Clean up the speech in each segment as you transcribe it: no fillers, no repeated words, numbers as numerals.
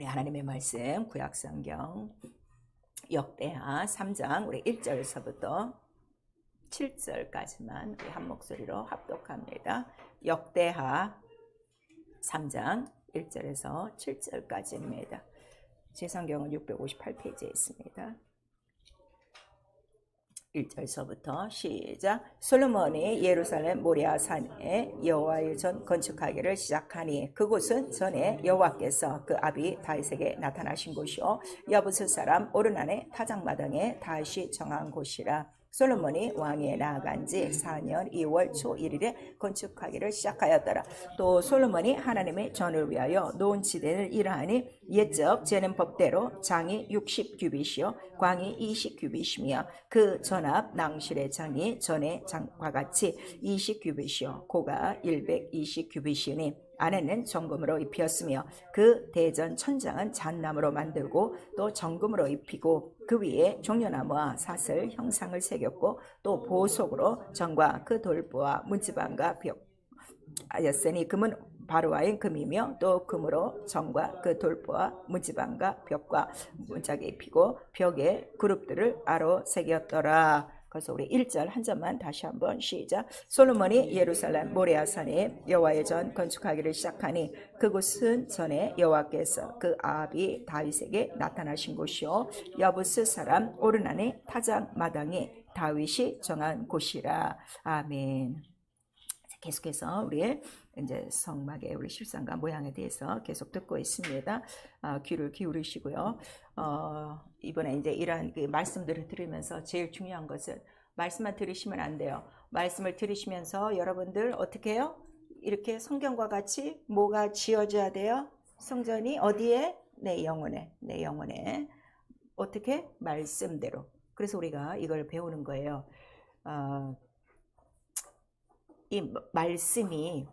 우리 하나님의 말씀 구약성경 역대하 3장 우리 1절에서부터 7절까지만 우리 한 목소리로 합독합니다. 역대하 3장 1절에서 7절까지입니다. 제 성경은 658페이지에 있습니다. 1절서부터 시작. 솔로몬이 예루살렘 모리아 산에 여호와의 전 건축하기를 시작하니 그곳은 전에 여호와께서 그 아비 다윗에게 나타나신 곳이요 여부스 사람 오르난의 타작마당에 다윗이 정한 곳이라. 솔로몬이 왕위에 나아간 지 4년 2월 초 1일에 건축하기를 시작하였더라. 또 솔로몬이 하나님의 전을 위하여 놓은 지대를 이러하니 옛적 재는 법대로 장이 60규빗이요 광이 20규빗이며 그 전합 낭실의 장이 전의 장과 같이 20규빗이요 고가 120규빗이니 안에는 정금으로 입히었으며 그 대전 천장은 잣나무로 만들고 또 정금으로 입히고 그 위에 종려나무와 사슬 형상을 새겼고 또 보석으로 전과 그 돌보와 문지방과 벽하였으니 금은 바로와인 금이며 또 금으로 전과 그 돌보와 문지방과 벽과 문짝에 입히고 벽에 그룹들을 아로 새겼더라. 그래서 우리 1절 한 점만 다시 한번 시작. 솔로몬이 예루살렘 모리아산에 여호와의 전 건축하기를 시작하니 그곳은 전에 여호와께서 그 아비 다윗에게 나타나신 곳이요 여부스 사람 오르난의 타작 마당에 다윗이 정한 곳이라. 아멘. 계속해서 우리 이제 성막의 우리 실상과 모양에 대해서 계속 듣고 있습니다. 귀를 기울이시고요. 이번에 이제 이러한 그 말씀들을 들으면서 제일 중요한 것은 말씀만 들으시면 안 돼요. 말씀을 들으시면서 여러분들 어떻게 해요? 이렇게 성경과 같이 뭐가 지어져야 돼요? 성전이 어디에? 내 영혼에. 내 영혼에. 어떻게? 말씀대로. 그래서 우리가 이걸 배우는 거예요. 이 말씀이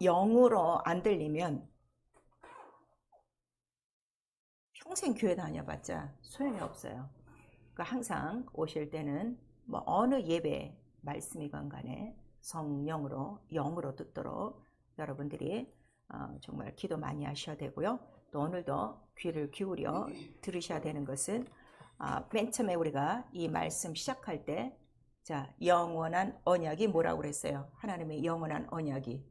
영으로 안 들리면 평생 교회 다녀봤자 소용이 없어요. 그러니까 항상 오실 때는 뭐 어느 예배 말씀이건 간에 성령으로 영으로 듣도록 여러분들이 정말 기도 많이 하셔야 되고요. 또 오늘도 귀를 기울여 들으셔야 되는 것은 맨 처음에 우리가 이 말씀 시작할 때 자, 영원한 언약이 뭐라고 그랬어요? 하나님의 영원한 언약이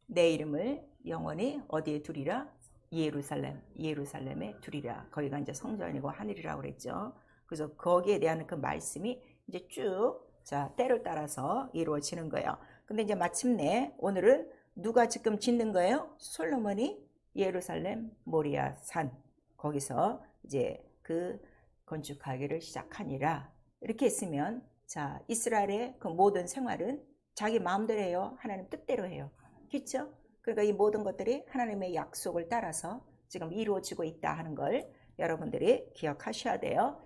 내 이름을 영원히 어디에 두리라? 예루살렘에 두리라. 거기가 이제 성전이고 하늘이라고 그랬죠. 그래서 거기에 대한 그 말씀이 이제 쭉 자, 때를 따라서 이루어지는 거예요. 근데 이제 마침내 오늘은 누가 지금 짓는 거예요? 솔로몬이 예루살렘 모리아 산 거기서 이제 그 건축하기를 시작하니라. 이렇게 했으면 자, 이스라엘의 그 모든 생활은 자기 마음대로 해요? 하나님 뜻대로 해요? 그렇죠? 그러니까 이 모든 것들이 하나님의 약속을 따라서 지금 이루어지고 있다 하는 걸 여러분들이 기억하셔야 돼요.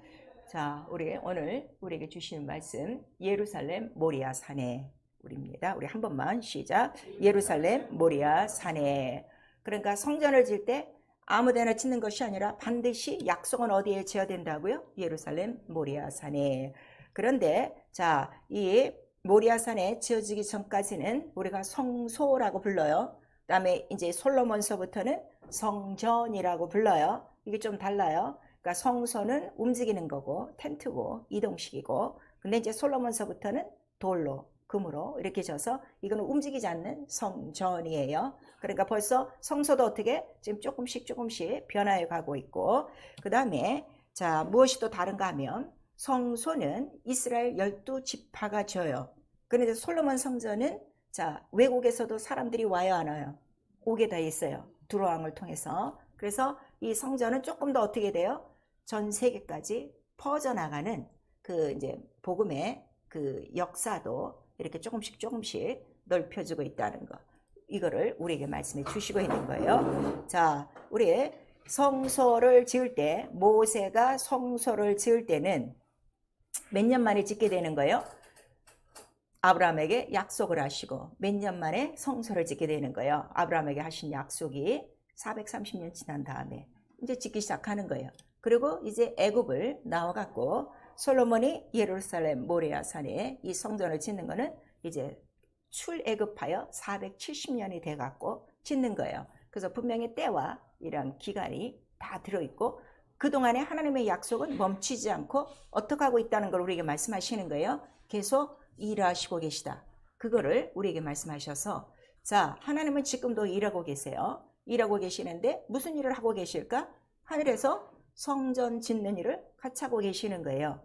자, 우리 오늘 우리에게 주시는 말씀 예루살렘 모리아 산에 우리입니다. 우리 한 번만 시작. 예루살렘 모리아 산에. 그러니까 성전을 질 때 아무데나 짓는 것이 아니라 반드시 약속은 어디에 지어야 된다고요? 예루살렘 모리아 산에. 그런데 자, 이 모리아 산에 지어지기 전까지는 우리가 성소라고 불러요. 그다음에 이제 솔로몬서부터는 성전이라고 불러요. 이게 좀 달라요. 그러니까 성소는 움직이는 거고 텐트고 이동식이고, 근데 이제 솔로몬서부터는 돌로 금으로 이렇게 져서 이거는 움직이지 않는 성전이에요. 그러니까 벌써 성소도 어떻게 지금 조금씩 변화해 가고 있고, 그 다음에 자, 무엇이 또 다른가 하면 성소는 이스라엘 12지파가 져요. 그런데 솔로몬 성전은 자, 외국에서도 사람들이 와요, 안 와요? 오게 돼 있어요. 두로왕을 통해서. 그래서 이 성전은 조금 더 어떻게 돼요? 전 세계까지 퍼져나가는 그 이제 복음의 그 역사도 이렇게 조금씩 넓혀지고 있다는 거. 이거를 우리에게 말씀해 주시고 있는 거예요. 자, 우리 성소를 지을 때, 모세가 성소를 지을 때는 몇 년 만에 짓게 되는 거예요? 아브라함에게 약속을 하시고 몇 년 만에 성소를 짓게 되는 거예요. 아브라함에게 하신 약속이 430년 지난 다음에 이제 짓기 시작하는 거예요. 그리고 이제 애굽을 나와갖고 솔로몬이 예루살렘 모리아 산에 이 성전을 짓는 거는 이제 출애굽하여 470년이 돼갖고 짓는 거예요. 그래서 분명히 때와 이런 기간이 다 들어있고 그동안에 하나님의 약속은 멈추지 않고 어떻게 하고 있다는 걸 우리에게 말씀하시는 거예요. 계속 일하시고 계시다. 그거를 우리에게 말씀하셔서 자, 하나님은 지금도 일하고 계세요. 일하고 계시는데 무슨 일을 하고 계실까? 하늘에서 성전 짓는 일을 같이 하고 계시는 거예요.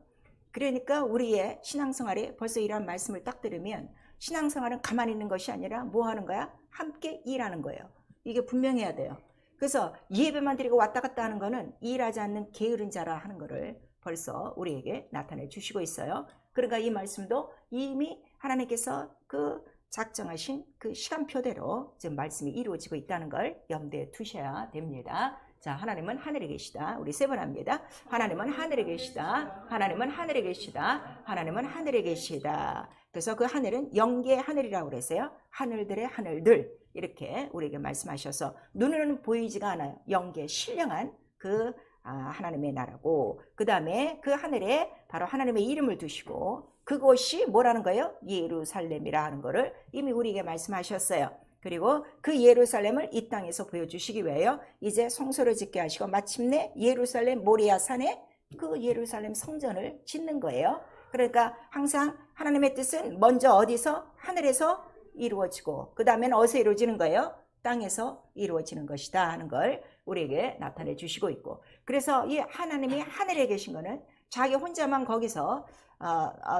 그러니까 우리의 신앙생활에 벌써 이런 말씀을 딱 들으면 신앙생활은 가만히 있는 것이 아니라 뭐 하는 거야? 함께 일하는 거예요. 이게 분명해야 돼요. 그래서 예배만 드리고 왔다 갔다 하는 거는 일하지 않는 게으른 자라 하는 거를 벌써 우리에게 나타내 주시고 있어요. 그러니까 이 말씀도 이미 하나님께서 그 작정하신 그 시간표대로 지금 말씀이 이루어지고 있다는 걸 염두에 두셔야 됩니다. 자, 하나님은 하늘에 계시다. 우리 세 번 합니다. 하나님은 하늘에 계시다. 하나님은 하늘에 계시다. 하나님은 하늘에 계시다. 그래서 그 하늘은 영계의 하늘이라고 그랬어요. 하늘들의 하늘들 이렇게 우리에게 말씀하셔서 눈으로는 보이지가 않아요. 영계 신령한 그 하나님의 나라고 그 다음에 그 하늘에 바로 하나님의 이름을 두시고 그곳이 뭐라는 거예요? 예루살렘이라 하는 거를 이미 우리에게 말씀하셨어요. 그리고 그 예루살렘을 이 땅에서 보여주시기 위하여 이제 성소를 짓게 하시고 마침내 예루살렘 모리아 산에 그 예루살렘 성전을 짓는 거예요. 그러니까 항상 하나님의 뜻은 먼저 어디서? 하늘에서 이루어지고 그 다음에는 어디서 이루어지는 거예요? 땅에서 이루어지는 것이다 하는 걸 우리에게 나타내 주시고 있고 그래서 이 하나님이 하늘에 계신 거는 자기 혼자만 거기서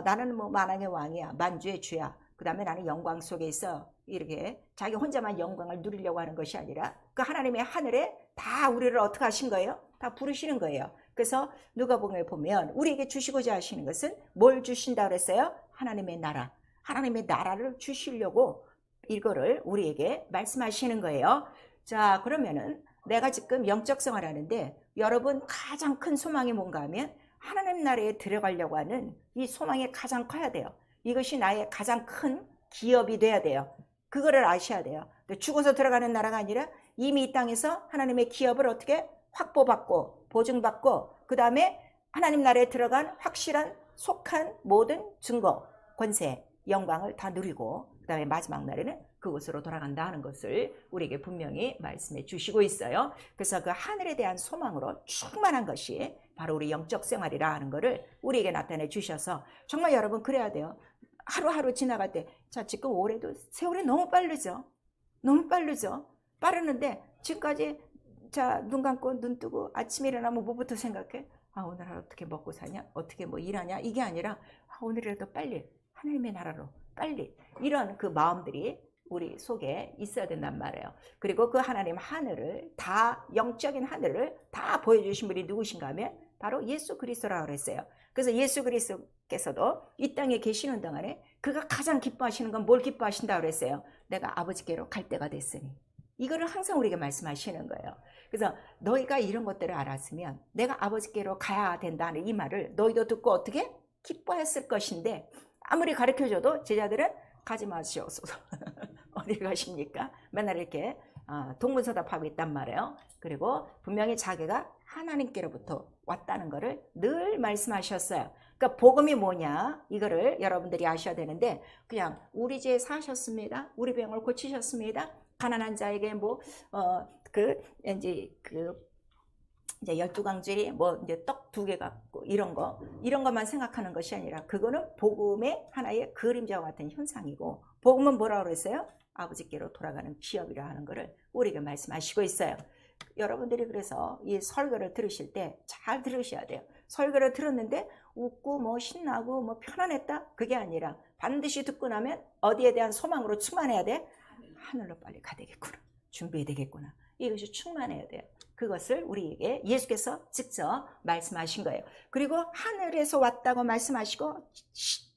나는 뭐 만왕의 왕이야 만주의 주야 그 다음에 나는 영광 속에 있어 이렇게 자기 혼자만 영광을 누리려고 하는 것이 아니라 그 하나님의 하늘에 다 우리를 어떻게 하신 거예요? 다 부르시는 거예요. 그래서 누가복음에 보면 우리에게 주시고자 하시는 것은 뭘 주신다 그랬어요? 하나님의 나라. 하나님의 나라를 주시려고 이거를 우리에게 말씀하시는 거예요. 자, 그러면은 내가 지금 영적 생활하는데 여러분 가장 큰 소망이 뭔가 하면 하나님 나라에 들어가려고 하는 이 소망이 가장 커야 돼요. 이것이 나의 가장 큰 기업이 돼야 돼요. 그거를 아셔야 돼요. 죽어서 들어가는 나라가 아니라 이미 이 땅에서 하나님의 기업을 어떻게 확보받고 보증받고 그 다음에 하나님 나라에 들어간 확실한 속한 모든 증거, 권세, 영광을 다 누리고 그 다음에 마지막 날에는 그곳으로 돌아간다 하는 것을 우리에게 분명히 말씀해 주시고 있어요. 그래서 그 하늘에 대한 소망으로 충만한 것이 바로 우리 영적 생활이라 하는 것을 우리에게 나타내 주셔서 정말 여러분 그래야 돼요. 하루하루 지나갈 때 자 지금 올해도 세월이 너무 빠르죠. 너무 빠르죠. 빠르는데 지금까지 자 눈 감고 눈 뜨고 아침에 일어나면 뭐부터 생각해? 오늘 하루 어떻게 먹고 사냐? 어떻게 뭐 일하냐? 이게 아니라 오늘이라도 빨리 하나님의 나라로 빨리 이런 그 마음들이 우리 속에 있어야 된단 말이에요. 그리고 그 하나님 하늘을 다 영적인 하늘을 다 보여주신 분이 누구신가 하면 바로 예수 그리스도라고 그랬어요. 그래서 예수 그리스도께서도 이 땅에 계시는 동안에 그가 가장 기뻐하시는 건 뭘 기뻐하신다고 그랬어요? 내가 아버지께로 갈 때가 됐으니. 이거를 항상 우리에게 말씀하시는 거예요. 그래서 너희가 이런 것들을 알았으면 내가 아버지께로 가야 된다는 이 말을 너희도 듣고 어떻게 기뻐했을 것인데 아무리 가르쳐줘도 제자들은 가지 마시옵소서. 어디 가십니까? 맨날 이렇게 동문서답하고 있단 말이에요. 그리고 분명히 자기가 하나님께로부터 왔다는 것을 늘 말씀하셨어요. 그러니까 복음이 뭐냐 이거를 여러분들이 아셔야 되는데 그냥 우리 집에 사셨습니다. 우리 병을 고치셨습니다. 가난한 자에게 이제 12강줄이 이제 떡 2개 갖고 이런 것만 생각하는 것이 아니라 그거는 복음의 하나의 그림자와 같은 현상이고 복음은 뭐라고 그랬어요? 아버지께로 돌아가는 기업이라 하는 것을 우리에게 말씀하시고 있어요. 여러분들이 그래서 이 설교를 들으실 때 잘 들으셔야 돼요. 설교를 들었는데 웃고 신나고 편안했다? 그게 아니라 반드시 듣고 나면 어디에 대한 소망으로 충만해야 돼? 하늘로 빨리 가야 되겠구나. 준비해야 되겠구나. 이것이 충만해야 돼요. 그것을 우리에게 예수께서 직접 말씀하신 거예요. 그리고 하늘에서 왔다고 말씀하시고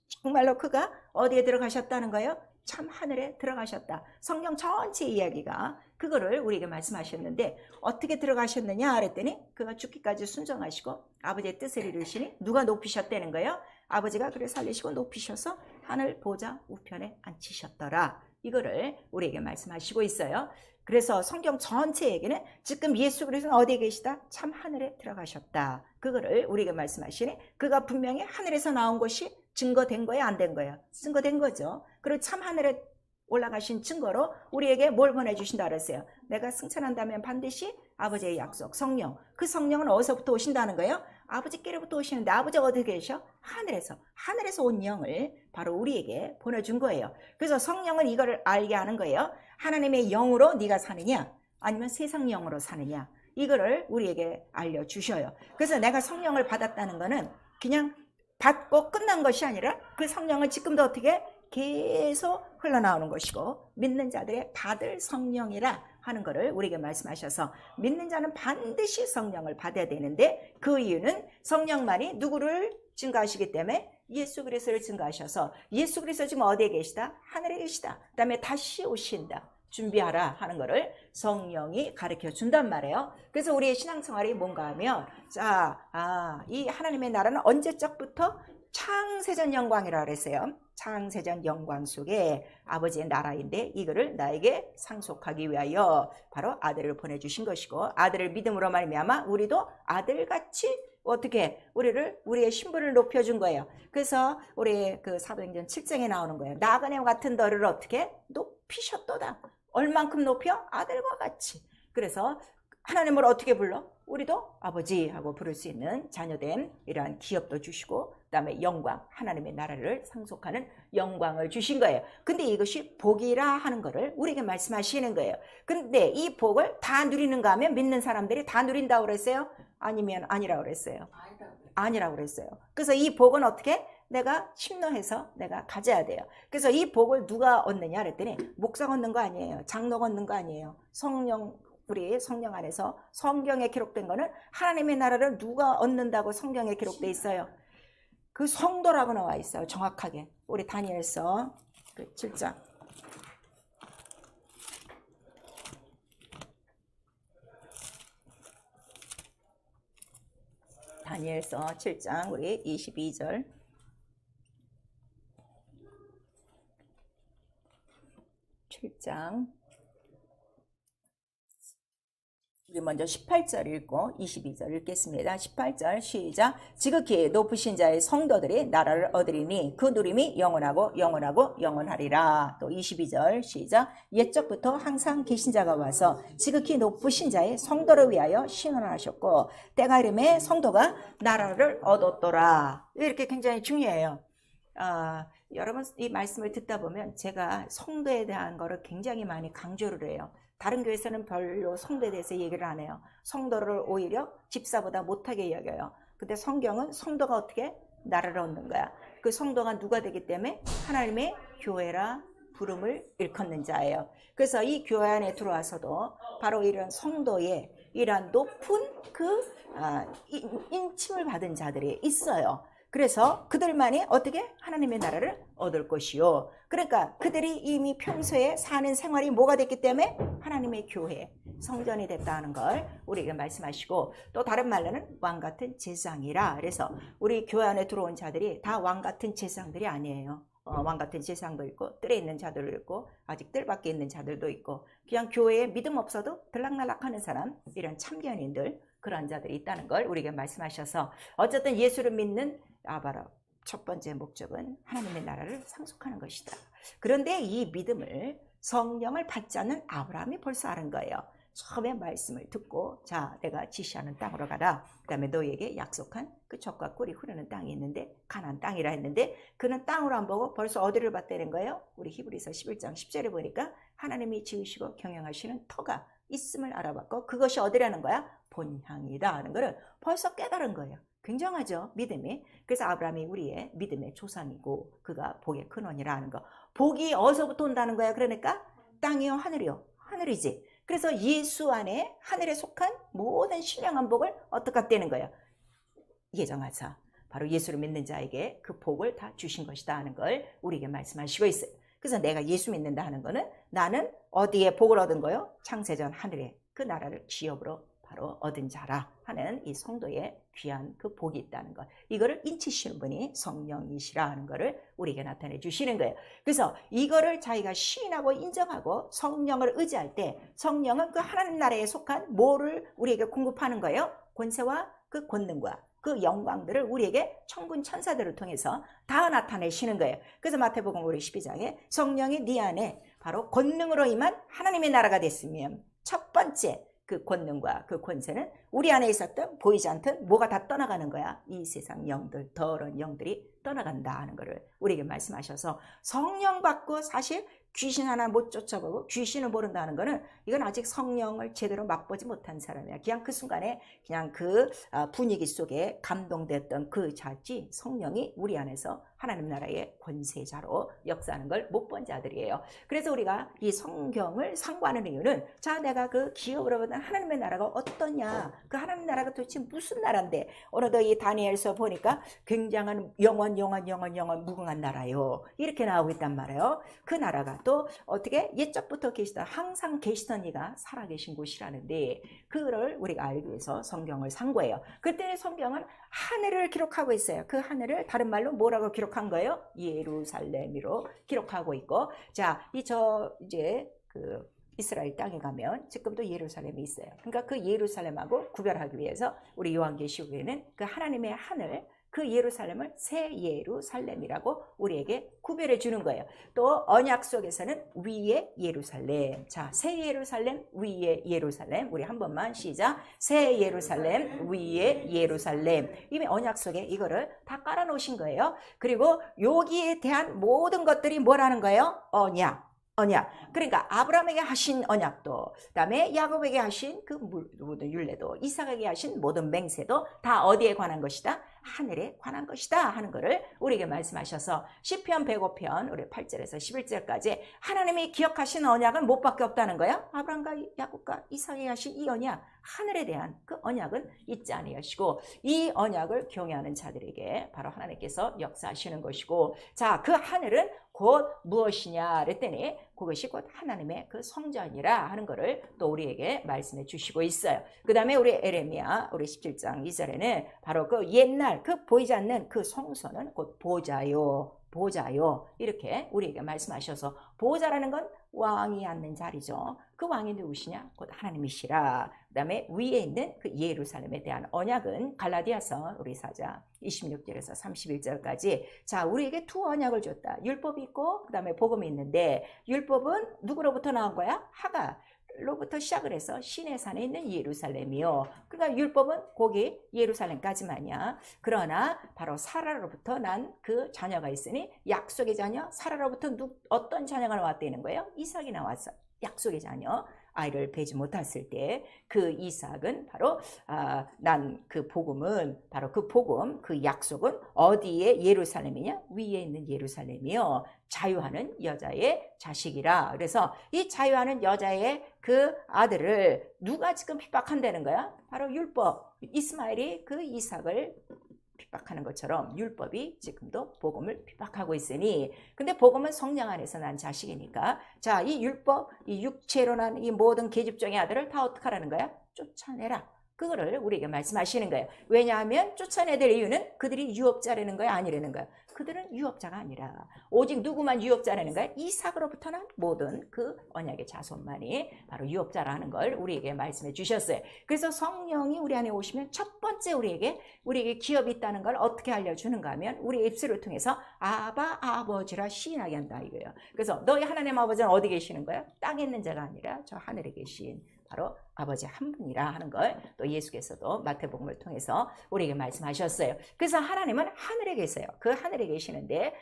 정말로 그가 어디에 들어가셨다는 거예요? 참 하늘에 들어가셨다. 성경 전체 이야기가 그거를 우리에게 말씀하셨는데 어떻게 들어가셨느냐 그랬더니 그가 죽기까지 순종하시고 아버지의 뜻을 이루시니 누가 높이셨다는 거예요? 아버지가 그를 살리시고 높이셔서 하늘 보좌 우편에 앉히셨더라. 이거를 우리에게 말씀하시고 있어요. 그래서 성경 전체 얘기는 지금 예수 그리스도는 어디에 계시다? 참 하늘에 들어가셨다. 그거를 우리에게 말씀하시니 그가 분명히 하늘에서 나온 것이 증거된 거예요? 안 된 거예요? 증거된 거죠. 그리고 참 하늘에 올라가신 증거로 우리에게 뭘 보내주신다 그랬어요? 내가 승천한다면 반드시 아버지의 약속, 성령. 그 성령은 어디서부터 오신다는 거예요? 아버지께로부터 오시는데 아버지가 어디 계셔? 하늘에서 온 영을 바로 우리에게 보내준 거예요. 그래서 성령은 이거를 알게 하는 거예요. 하나님의 영으로 네가 사느냐 아니면 세상 영으로 사느냐, 이거를 우리에게 알려주셔요. 그래서 내가 성령을 받았다는 거는 그냥 받고 끝난 것이 아니라 그 성령을 지금도 어떻게 계속 흘러나오는 것이고, 믿는 자들의 받을 성령이라 하는 것을 우리에게 말씀하셔서, 믿는 자는 반드시 성령을 받아야 되는데, 그 이유는 성령만이 누구를 증거하시기 때문에 예수 그리스도를 증거하셔서, 예수 그리스도 지금 어디에 계시다? 하늘에 계시다. 그 다음에 다시 오신다, 준비하라 하는 것을 성령이 가르쳐 준단 말이에요. 그래서 우리의 신앙생활이 뭔가 하면, 이 하나님의 나라는 언제적부터 창세전 영광이라고 그랬어요. 창세전 영광 속에 아버지의 나라인데, 이거를 나에게 상속하기 위하여 바로 아들을 보내주신 것이고, 아들을 믿음으로 말미암아 우리도 아들같이 어떻게 우리의 신분을 높여준 거예요. 그래서 우리 그 사도행전 7장에 나오는 거예요. 나그네와 같은 너를 어떻게 높이셨도다. 얼만큼 높여? 아들과 같이. 그래서 하나님을 어떻게 불러? 우리도 아버지 하고 부를 수 있는 자녀된 이러한 기업도 주시고, 그 다음에 영광, 하나님의 나라를 상속하는 영광을 주신 거예요. 근데 이것이 복이라 하는 거를 우리에게 말씀하시는 거예요. 근데 이 복을 다 누리는가 하면, 믿는 사람들이 다 누린다고 그랬어요? 아니면 아니라고 그랬어요? 아니라고 그랬어요. 그래서 이 복은 어떻게? 내가 심노해서 내가 가져야 돼요. 그래서 이 복을 누가 얻느냐 그랬더니, 목사가 얻는 거 아니에요. 장로가 얻는 거 아니에요. 우리 성령 안에서 성경에 기록된 거는 하나님의 나라를 누가 얻는다고 성경에 기록돼 있어요? 그 성도라고 나와 있어요. 정확하게. 우리 다니엘서 7장. 다니엘서 7장 우리 22절. 7장 우리 먼저 18절 읽고 22절 읽겠습니다. 18절 시작. 지극히 높으신 자의 성도들이 나라를 얻으리니 그 누림이 영원하고 영원하고 영원하리라. 또 22절 시작. 옛적부터 항상 계신 자가 와서 지극히 높으신 자의 성도를 위하여 신원하셨고, 때가 이름에 성도가 나라를 얻었더라. 이렇게 굉장히 중요해요. 여러분 이 말씀을 듣다 보면 제가 성도에 대한 거를 굉장히 많이 강조를 해요. 다른 교회에서는 별로 성도에 대해서 얘기를 안 해요. 성도를 오히려 집사보다 못하게 여겨요. 근데 성경은 성도가 어떻게 나라를 얻는 거야. 그 성도가 누가 되기 때문에 하나님의 교회라 부름을 일컫는 자예요. 그래서 이 교회 안에 들어와서도 바로 이런 성도의 이러한 높은 인침을 받은 자들이 있어요. 그래서 그들만이 어떻게 하나님의 나라를 얻을 것이요. 그러니까 그들이 이미 평소에 사는 생활이 뭐가 됐기 때문에 하나님의 교회, 성전이 됐다는 걸 우리에게 말씀하시고, 또 다른 말로는 왕같은 제사장이라. 그래서 우리 교회 안에 들어온 자들이 다 왕같은 제사장들이 아니에요. 왕같은 제사장도 있고, 뜰에 있는 자들도 있고, 아직 뜰 밖에 있는 자들도 있고, 그냥 교회에 믿음 없어도 들락날락하는 사람, 이런 참견인들, 그런 자들이 있다는 걸 우리에게 말씀하셔서, 어쨌든 예수를 믿는 바로 첫 번째 목적은 하나님의 나라를 상속하는 것이다. 그런데 이 믿음을, 성령을 받지 않는 아브라함이 벌써 아는 거예요. 처음에 말씀을 듣고, 자, 내가 지시하는 땅으로 가라. 그 다음에 너에게 약속한 그 젖과 꿀이 흐르는 땅이 있는데, 가나안 땅이라 했는데, 그는 땅으로 안 보고 벌써 어디를 봤다는 거예요? 우리 히브리서 11장 10절에 보니까 하나님이 지으시고 경영하시는 터가 있음을 알아봤고, 그것이 어디라는 거야? 본향이다 하는 거를 벌써 깨달은 거예요. 굉장하죠, 믿음이. 그래서 아브라함이 우리의 믿음의 조상이고 그가 복의 근원이라 하는 거. 복이 어디서부터 온다는 거야? 그러니까 땅이요 하늘이요? 하늘이지. 그래서 예수 안에 하늘에 속한 모든 신령한 복을 어떻게 되는 거예요? 예정하사 바로 예수를 믿는 자에게 그 복을 다 주신 것이다 하는 걸 우리에게 말씀하시고 있어요. 그래서 내가 예수 믿는다 하는 거는, 나는 어디에 복을 얻은 거요? 창세전 하늘에 그 나라를 기업으로 바로 얻은 자라 하는 이 성도의 귀한 그 복이 있다는 것, 이거를 인치시는 분이 성령이시라 하는 것을 우리에게 나타내 주시는 거예요. 그래서 이거를 자기가 시인하고 인정하고 성령을 의지할 때, 성령은 그 하나님 나라에 속한 뭐를 우리에게 공급하는 거예요? 권세와 그 권능과 그 영광들을 우리에게 천군 천사들을 통해서 다 나타내시는 거예요. 그래서 마태복음 우리 12장에 성령이 네 안에 바로 권능으로 임한 하나님의 나라가 됐으면 첫 번째 그 권능과 그 권세는 우리 안에 있었던 보이지 않던 뭐가 다 떠나가는 거야. 이 세상 영들, 더러운 영들이 떠나간다 하는 것을 우리에게 말씀하셔서 성령 받고 사실 귀신 하나 못 쫓아보고 귀신을 모른다는 거는 이건 아직 성령을 제대로 맛보지 못한 사람이야. 그냥 그 순간에 그냥 그 분위기 속에 감동됐던 그 자지 성령이 우리 안에서 하나님 나라의 권세자로 역사하는 걸 못 본 자들이에요. 그래서 우리가 이 성경을 상고하는 이유는 자 내가 그 기업으로 보는 하나님의 나라가 어떠냐, 그 하나님 나라가 도대체 무슨 나라인데 오늘도 이 다니엘서 보니까 굉장한 영원 무궁한 나라요 이렇게 나오고 있단 말이에요. 그 나라가 또 어떻게 옛적부터 계시던 항상 계시던 이가 살아계신 곳이라는데 그를 우리가 알기 위해서 성경을 상고해요. 그때 성경은 하늘을 기록하고 있어요. 그 하늘을 다른 말로 뭐라고 기록한 거예요? 예루살렘으로 기록하고 있고, 자, 이제 그 이스라엘 땅에 가면 지금도 예루살렘이 있어요. 그러니까 그 예루살렘하고 구별하기 위해서 우리 요한계시록에는 그 하나님의 하늘, 그 예루살렘을 새 예루살렘이라고 우리에게 구별해 주는 거예요. 또 언약 속에서는 위의 예루살렘. 자, 새 예루살렘, 위의 예루살렘. 우리 한 번만 시작. 새 예루살렘, 위의 예루살렘. 이미 언약 속에 이거를 다 깔아 놓으신 거예요. 그리고 여기에 대한 모든 것들이 뭐라는 거예요? 언약. 그러니까 아브라함에게 하신 언약도, 그다음에 야곱에게 하신 그 모든 율례도, 이삭에게 하신 모든 맹세도 다 어디에 관한 것이다? 하늘에 관한 것이다 하는 것을 우리에게 말씀하셔서 시편 105편 우리 8절에서 11절까지 하나님이 기억하신 언약은 뭐밖에 없다는 거야? 아브라함과 야곱과 이삭에게 하신 이 언약, 하늘에 대한 그 언약은 잊지 아니하시고 이 언약을 경외하는 자들에게 바로 하나님께서 역사하시는 것이고, 자, 그 하늘은 곧 무엇이냐 그랬더니 그것이 곧 하나님의 그 성전이라 하는 것을 또 우리에게 말씀해 주시고 있어요. 그 다음에 우리 에레미야 우리 17장 2절에는 바로 그 옛날 그 보이지 않는 그 성소는 곧 보좌요 이렇게 우리에게 말씀하셔서, 보좌라는 건 왕이 앉는 자리죠. 그 왕이 누구시냐? 곧 하나님이시라. 그 다음에 위에 있는 그 예루살렘에 대한 언약은 갈라디아서 우리 4장 26절에서 31절까지 자 우리에게 두 언약을 줬다. 율법이 있고 그 다음에 복음이 있는데, 율법은 누구로부터 나온 거야? 하갈로부터 시작을 해서 시내산에 있는 예루살렘이요. 그러니까 율법은 거기 예루살렘까지만이야. 그러나 바로 사라로부터 난 그 자녀가 있으니 약속의 자녀, 사라로부터 어떤 자녀가 나왔다는 거예요? 이삭이 나왔어. 약속의 자녀, 아이를 베지 못했을 때 그 이삭은 바로 난 그 복음은 바로 그 복음, 그 약속은 어디에 예루살렘이냐? 위에 있는 예루살렘이요. 자유하는 여자의 자식이라. 그래서 이 자유하는 여자의 그 아들을 누가 지금 핍박한다는 거야? 바로 율법. 이스마엘이 그 이삭을 핍박하는 것처럼 율법이 지금도 복음을 핍박하고 있으니, 근데 복음은 성령 안에서 난 자식이니까 자, 이 율법, 이 육체로 난 이 모든 계집종의 아들을 다 어떻게 하라는 거야? 쫓아내라. 그거를 우리에게 말씀하시는 거예요. 왜냐하면 쫓아내야 될 이유는 그들이 유업자라는 거야, 아니라는 거야? 그들은 유업자가 아니라 오직 누구만 유업자라는 거야? 이삭으로부터 난 모든 그 언약의 자손만이 바로 유업자라는 걸 우리에게 말씀해 주셨어요. 그래서 성령이 우리 안에 오시면 첫 번째 우리에게 기업이 있다는 걸 어떻게 알려주는가 하면 우리 입술을 통해서 아바 아버지라 시인하게 한다 이거예요. 그래서 너희 하나님 아버지는 어디 계시는 거야? 땅에 있는 자가 아니라 저 하늘에 계신 바로 아버지 한 분이라 하는 걸 또 예수께서도 마태복음을 통해서 우리에게 말씀하셨어요. 그래서 하나님은 하늘에 계세요. 그 하늘에 계시는데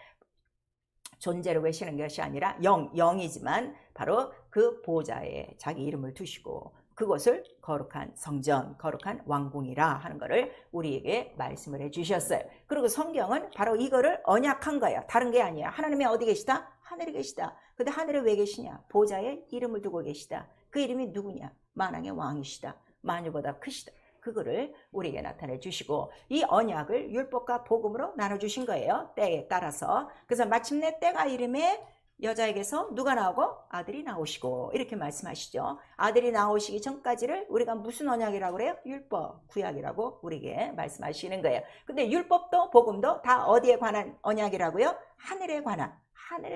존재로 계시는 것이 아니라 영이지만 바로 그 보좌에 자기 이름을 두시고 그것을 거룩한 성전, 거룩한 왕궁이라 하는 것을 우리에게 말씀을 해주셨어요. 그리고 성경은 바로 이거를 언약한 거예요. 다른 게 아니야. 하나님이 어디 계시다? 하늘에 계시다. 근데 하늘에 왜 계시냐? 보좌에 이름을 두고 계시다. 그 이름이 누구냐? 만왕의 왕이시다. 만유보다 크시다. 그거를 우리에게 나타내 주시고 이 언약을 율법과 복음으로 나눠주신 거예요. 때에 따라서. 그래서 마침내 때가 이름에 여자에게서 누가 나오고? 아들이 나오시고 이렇게 말씀하시죠. 아들이 나오시기 전까지를 우리가 무슨 언약이라고 그래요? 율법, 구약이라고 우리에게 말씀하시는 거예요. 근데 율법도 복음도 다 어디에 관한 언약이라고요? 하늘에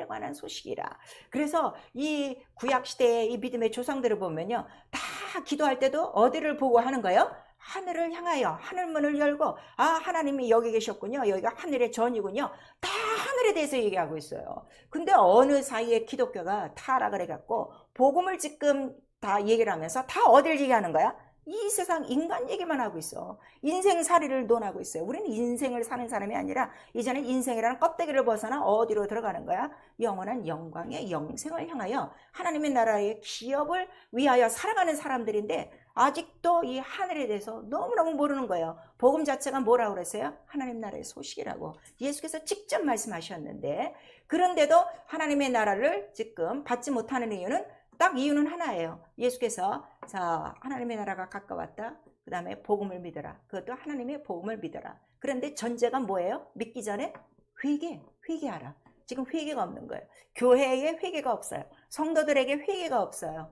관한 소식이라. 그래서 이 구약시대의 이 믿음의 조상들을 보면요, 다 기도할 때도 어디를 보고 하는 거예요? 하늘을 향하여 하늘문을 열고 하나님이 여기 계셨군요. 여기가 하늘의 전이군요. 다 하늘에 대해서 얘기하고 있어요. 근데 어느 사이에 기독교가 타락을 해갖고 복음을 지금 다 얘기를 하면서 다 어딜 얘기하는 거야? 이 세상 인간 얘기만 하고 있어. 인생살이를 논하고 있어요. 우리는 인생을 사는 사람이 아니라 이제는 인생이라는 껍데기를 벗어나 어디로 들어가는 거야? 영원한 영광의 영생을 향하여 하나님의 나라의 기업을 위하여 살아가는 사람들인데 아직도 이 하늘에 대해서 너무너무 모르는 거예요. 복음 자체가 뭐라고 그랬어요? 하나님 나라의 소식이라고 예수께서 직접 말씀하셨는데, 그런데도 하나님의 나라를 지금 받지 못하는 이유는 딱 이유는 하나예요. 예수께서 자, 하나님의 나라가 가까웠다. 그 다음에 복음을 믿어라. 그것도 하나님의 복음을 믿어라. 그런데 전제가 뭐예요? 믿기 전에 회개하라. 지금 회개가 없는 거예요. 교회에 회개가 없어요. 성도들에게 회개가 없어요.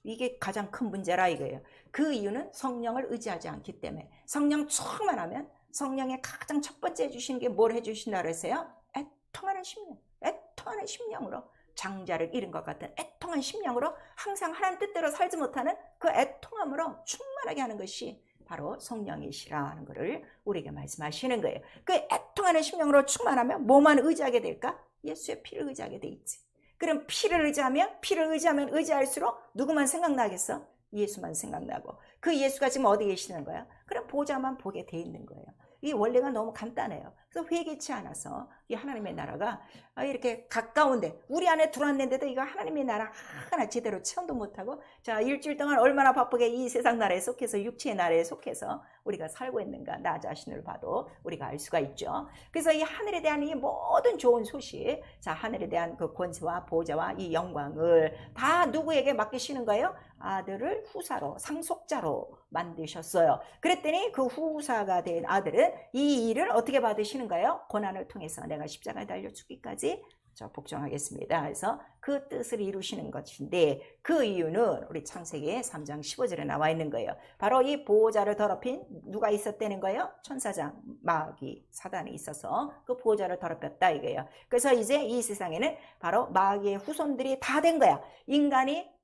이게 가장 큰 문제라 이거예요. 그 이유는 성령을 의지하지 않기 때문에. 성령 충만하면 성령의 가장 첫 번째 해주시는 게 뭘 해주신다 그랬어요? 애통하는 심령. 애통하는 심령으로 장자를 잃은 것 같은 애통한 심령으로 항상 하나님 뜻대로 살지 못하는 그 애통함으로 충만하게 하는 것이 바로 성령이시라는 것을 우리에게 말씀하시는 거예요. 그 애통하는 심령으로 충만하면 뭐만 의지하게 될까? 예수의 피를 의지하게 돼 있지. 그럼 피를 의지하면 의지할수록 누구만 생각나겠어? 예수만 생각나고, 그 예수가 지금 어디 계시는 거야? 그럼 보자만 보게 돼 있는 거예요. 이 원리가 너무 간단해요. 그래서 회개치 않아서 이 하나님의 나라가 이렇게 가까운데 우리 안에 들어왔는데도 이거 하나님의 나라 하나 제대로 체험도 못하고, 자, 일주일 동안 얼마나 바쁘게 이 세상 나라에 속해서 육체의 나라에 속해서 우리가 살고 있는가, 나 자신을 봐도 우리가 알 수가 있죠. 그래서 이 하늘에 대한 이 모든 좋은 소식, 자, 하늘에 대한 그 권세와 보좌와 이 영광을 다 누구에게 맡기시는 거예요? 아들을 후사로, 상속자로 만드셨어요. 그랬더니 그 후사가 된 아들은 이 일을 어떻게 받으시는 거예요? 고난을 통해서 내가 십자가에 달려 죽기까지 복종하겠습니다. 그래서 그 뜻을 이루시는 것인데, 그 이유는 우리 창세기 3장 15절에 나와 있는 거예요. 바로 이 보호자를 더럽힌 누가 있었다는 거예요? 천사장 마귀 사단이 있어서 그 보호자를 더럽혔다 이거예요. 그래서 이제 이 세상에는 바로 마귀의 후손들이 다 된 거야. 인간의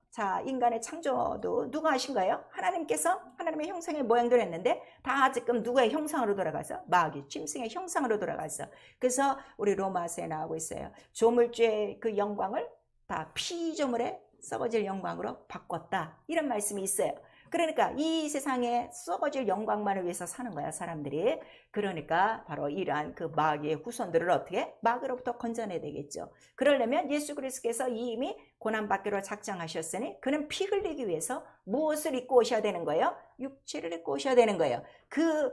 창조도 누가 하신 거예요? 하나님께서 하나님의 형상의 모양대로 했는데 다 지금 누구의 형상으로 돌아가서? 마귀, 짐승의 형상으로 돌아가서. 그래서 우리 로마서에 나오고 있어요. 조물주의 그 영광을 다 피조물의 썩어질 영광으로 바꿨다. 이런 말씀이 있어요. 그러니까 이 세상에 썩어질 영광만을 위해서 사는 거야, 사람들이. 그러니까 바로 이러한 그 마귀의 후손들을 어떻게? 마귀로부터 건져내야 되겠죠. 그러려면 예수 그리스도께서 이미 고난받기로 작정하셨으니 그는 피 흘리기 위해서 무엇을 입고 오셔야 되는 거예요? 육체를 입고 오셔야 되는 거예요. 그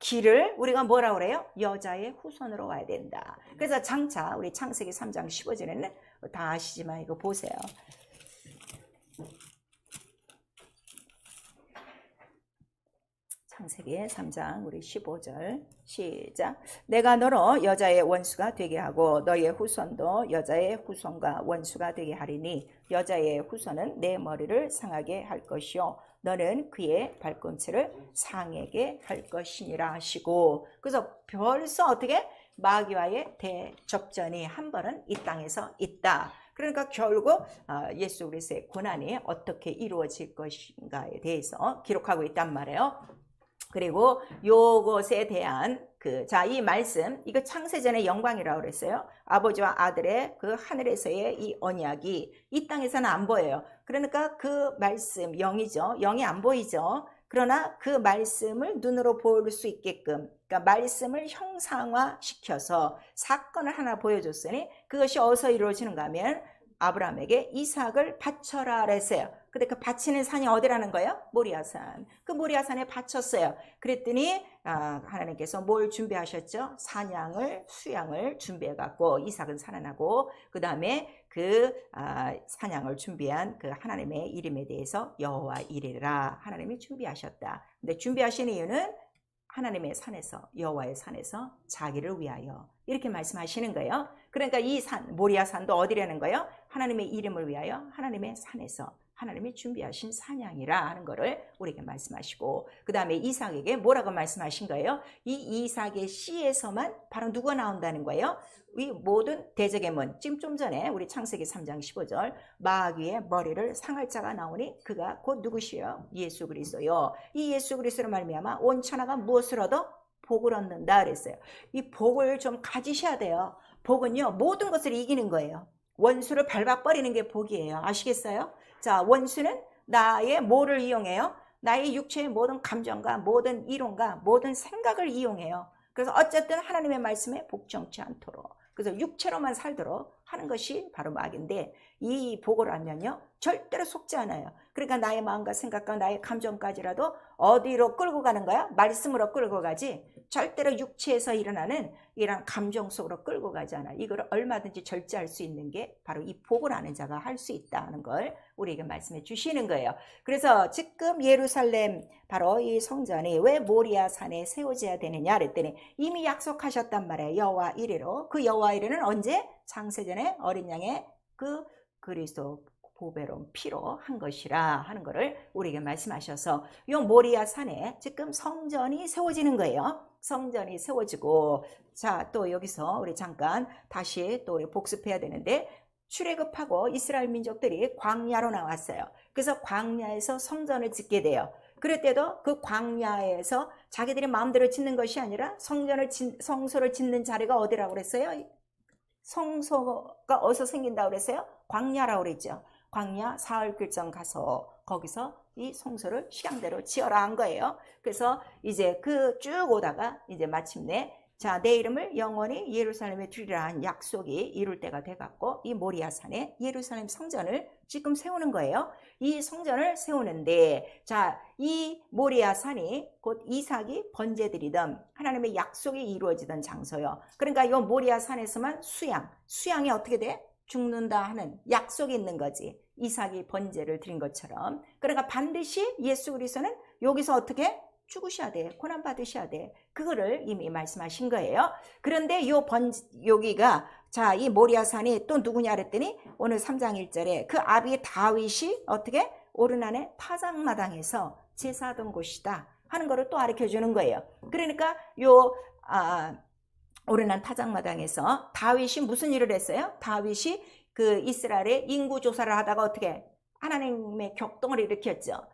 길을 우리가 뭐라고 그래요? 여자의 후손으로 와야 된다. 그래서 장차 우리 창세기 3장 15절에는 다 아시지만 이거 보세요. 창세기 3장 우리 15절 시작. 내가 너로 여자의 원수가 되게 하고 너의 후손도 여자의 후손과 원수가 되게 하리니 여자의 후손은 내 머리를 상하게 할 것이요 너는 그의 발꿈치를 상하게 할 것이니라 하시고, 그래서 벌써 어떻게 마귀와의 대접전이 한 번은 이 땅에서 있다. 그러니까 결국 예수 그리스도의 고난이 어떻게 이루어질 것인가에 대해서 기록하고 있단 말이에요. 그리고 요것에 대한 이 말씀, 이거 창세전의 영광이라고 그랬어요. 아버지와 아들의 그 하늘에서의 이 언약이 이 땅에서는 안 보여요. 그러니까 그 말씀, 영이죠. 영이 안 보이죠. 그러나 그 말씀을 눈으로 볼 수 있게끔, 그러니까 말씀을 형상화시켜서 사건을 하나 보여줬으니 그것이 어디서 이루어지는가 하면 아브라함에게 이삭을 바쳐라 그랬어요. 근데 그 바치는 산이 어디라는 거예요? 모리아산. 그 모리아산에 바쳤어요. 그랬더니 하나님께서 뭘 준비하셨죠? 수양을 준비해갖고 이삭은 살아나고, 그 다음에 그 사냥을 준비한 그 하나님의 이름에 대해서 여호와 이레라 하나님이 준비하셨다. 근데 준비하신 이유는 하나님의 산에서, 여호와의 산에서 자기를 위하여 이렇게 말씀하시는 거예요. 그러니까 이 산, 모리아산도 어디라는 거예요? 하나님의 이름을 위하여 하나님의 산에서 하나님이 준비하신 사냥이라 하는 거를 우리에게 말씀하시고, 그 다음에 이삭에게 뭐라고 말씀하신 거예요? 이 이삭의 씨에서만 바로 누가 나온다는 거예요? 이 모든 대적의 문, 지금 좀 전에 우리 창세기 3장 15절 마귀의 머리를 상할 자가 나오니 그가 곧 누구시요? 예수 그리스도요. 이 예수 그리스도로 말미암아 온 천하가 무엇을 얻어? 복을 얻는다 그랬어요. 이 복을 좀 가지셔야 돼요. 복은요, 모든 것을 이기는 거예요. 원수를 밟아버리는 게 복이에요. 아시겠어요? 자, 원수는 나의 뭐를 이용해요? 나의 육체의 모든 감정과 모든 이론과 모든 생각을 이용해요. 그래서 어쨌든 하나님의 말씀에 복종치 않도록, 그래서 육체로만 살도록 하는 것이 바로 마귀인데, 이 복을 알면요 절대로 속지 않아요. 그러니까 나의 마음과 생각과 나의 감정까지라도 어디로 끌고 가는 거야? 말씀으로 끌고 가지, 절대로 육체에서 일어나는 이런 감정 속으로 끌고 가지 않아. 이걸 얼마든지 절제할 수 있는 게 바로 이 복을 아는 자가 할 수 있다는 걸 우리에게 말씀해 주시는 거예요. 그래서 지금 예루살렘 바로 이 성전이 왜 모리아 산에 세워져야 되느냐 그랬더니 이미 약속하셨단 말이에요. 여호와 이레로. 그 여호와 이레는 언제? 창세전에 어린 양의 그 그리스도 보배로운 피로 한 것이라 하는 것을 우리에게 말씀하셔서 이 모리아 산에 지금 성전이 세워지는 거예요. 성전이 세워지고, 자, 또 여기서 우리 잠깐 다시 또 우리 복습해야 되는데, 출애굽하고 이스라엘 민족들이 광야로 나왔어요. 그래서 광야에서 성전을 짓게 돼요. 그럴 때도 그 광야에서 자기들이 마음대로 짓는 것이 아니라 성소를 짓는 자리가 어디라고 그랬어요? 성소가 어디서 생긴다고 그랬어요? 광야라고 그랬죠. 광야 사흘길정 가서 거기서 이 성소를 시간대로 지어라 한 거예요. 그래서 이제 그 쭉 오다가 이제 마침내 자, 내 이름을 영원히 예루살렘에 두리라 한 약속이 이룰 때가 돼갖고 이 모리아산에 예루살렘 성전을 지금 세우는 거예요. 이 성전을 세우는데, 자, 이 모리아산이 곧 이삭이 번제드리던 하나님의 약속이 이루어지던 장소요. 그러니까 이 모리아산에서만 수양이 어떻게 돼? 죽는다 하는 약속이 있는 거지. 이삭이 번제를 드린 것처럼. 그러니까 반드시 예수 그리스도는 여기서 어떻게? 죽으셔야 돼. 고난 받으셔야 돼. 그거를 이미 말씀하신 거예요. 그런데 여기가 자, 이 모리아산이 또 누구냐 그랬더니 오늘 3장 1절에 그 아비 다윗이 어떻게? 오르난의 타작마당에서 제사하던 곳이다 하는 거를 또 가르쳐 주는 거예요. 그러니까 오르난 타작마당에서 다윗이 무슨 일을 했어요? 다윗이 그 이스라엘의 인구 조사를 하다가 어떻게? 하나님의 격동을 일으켰죠.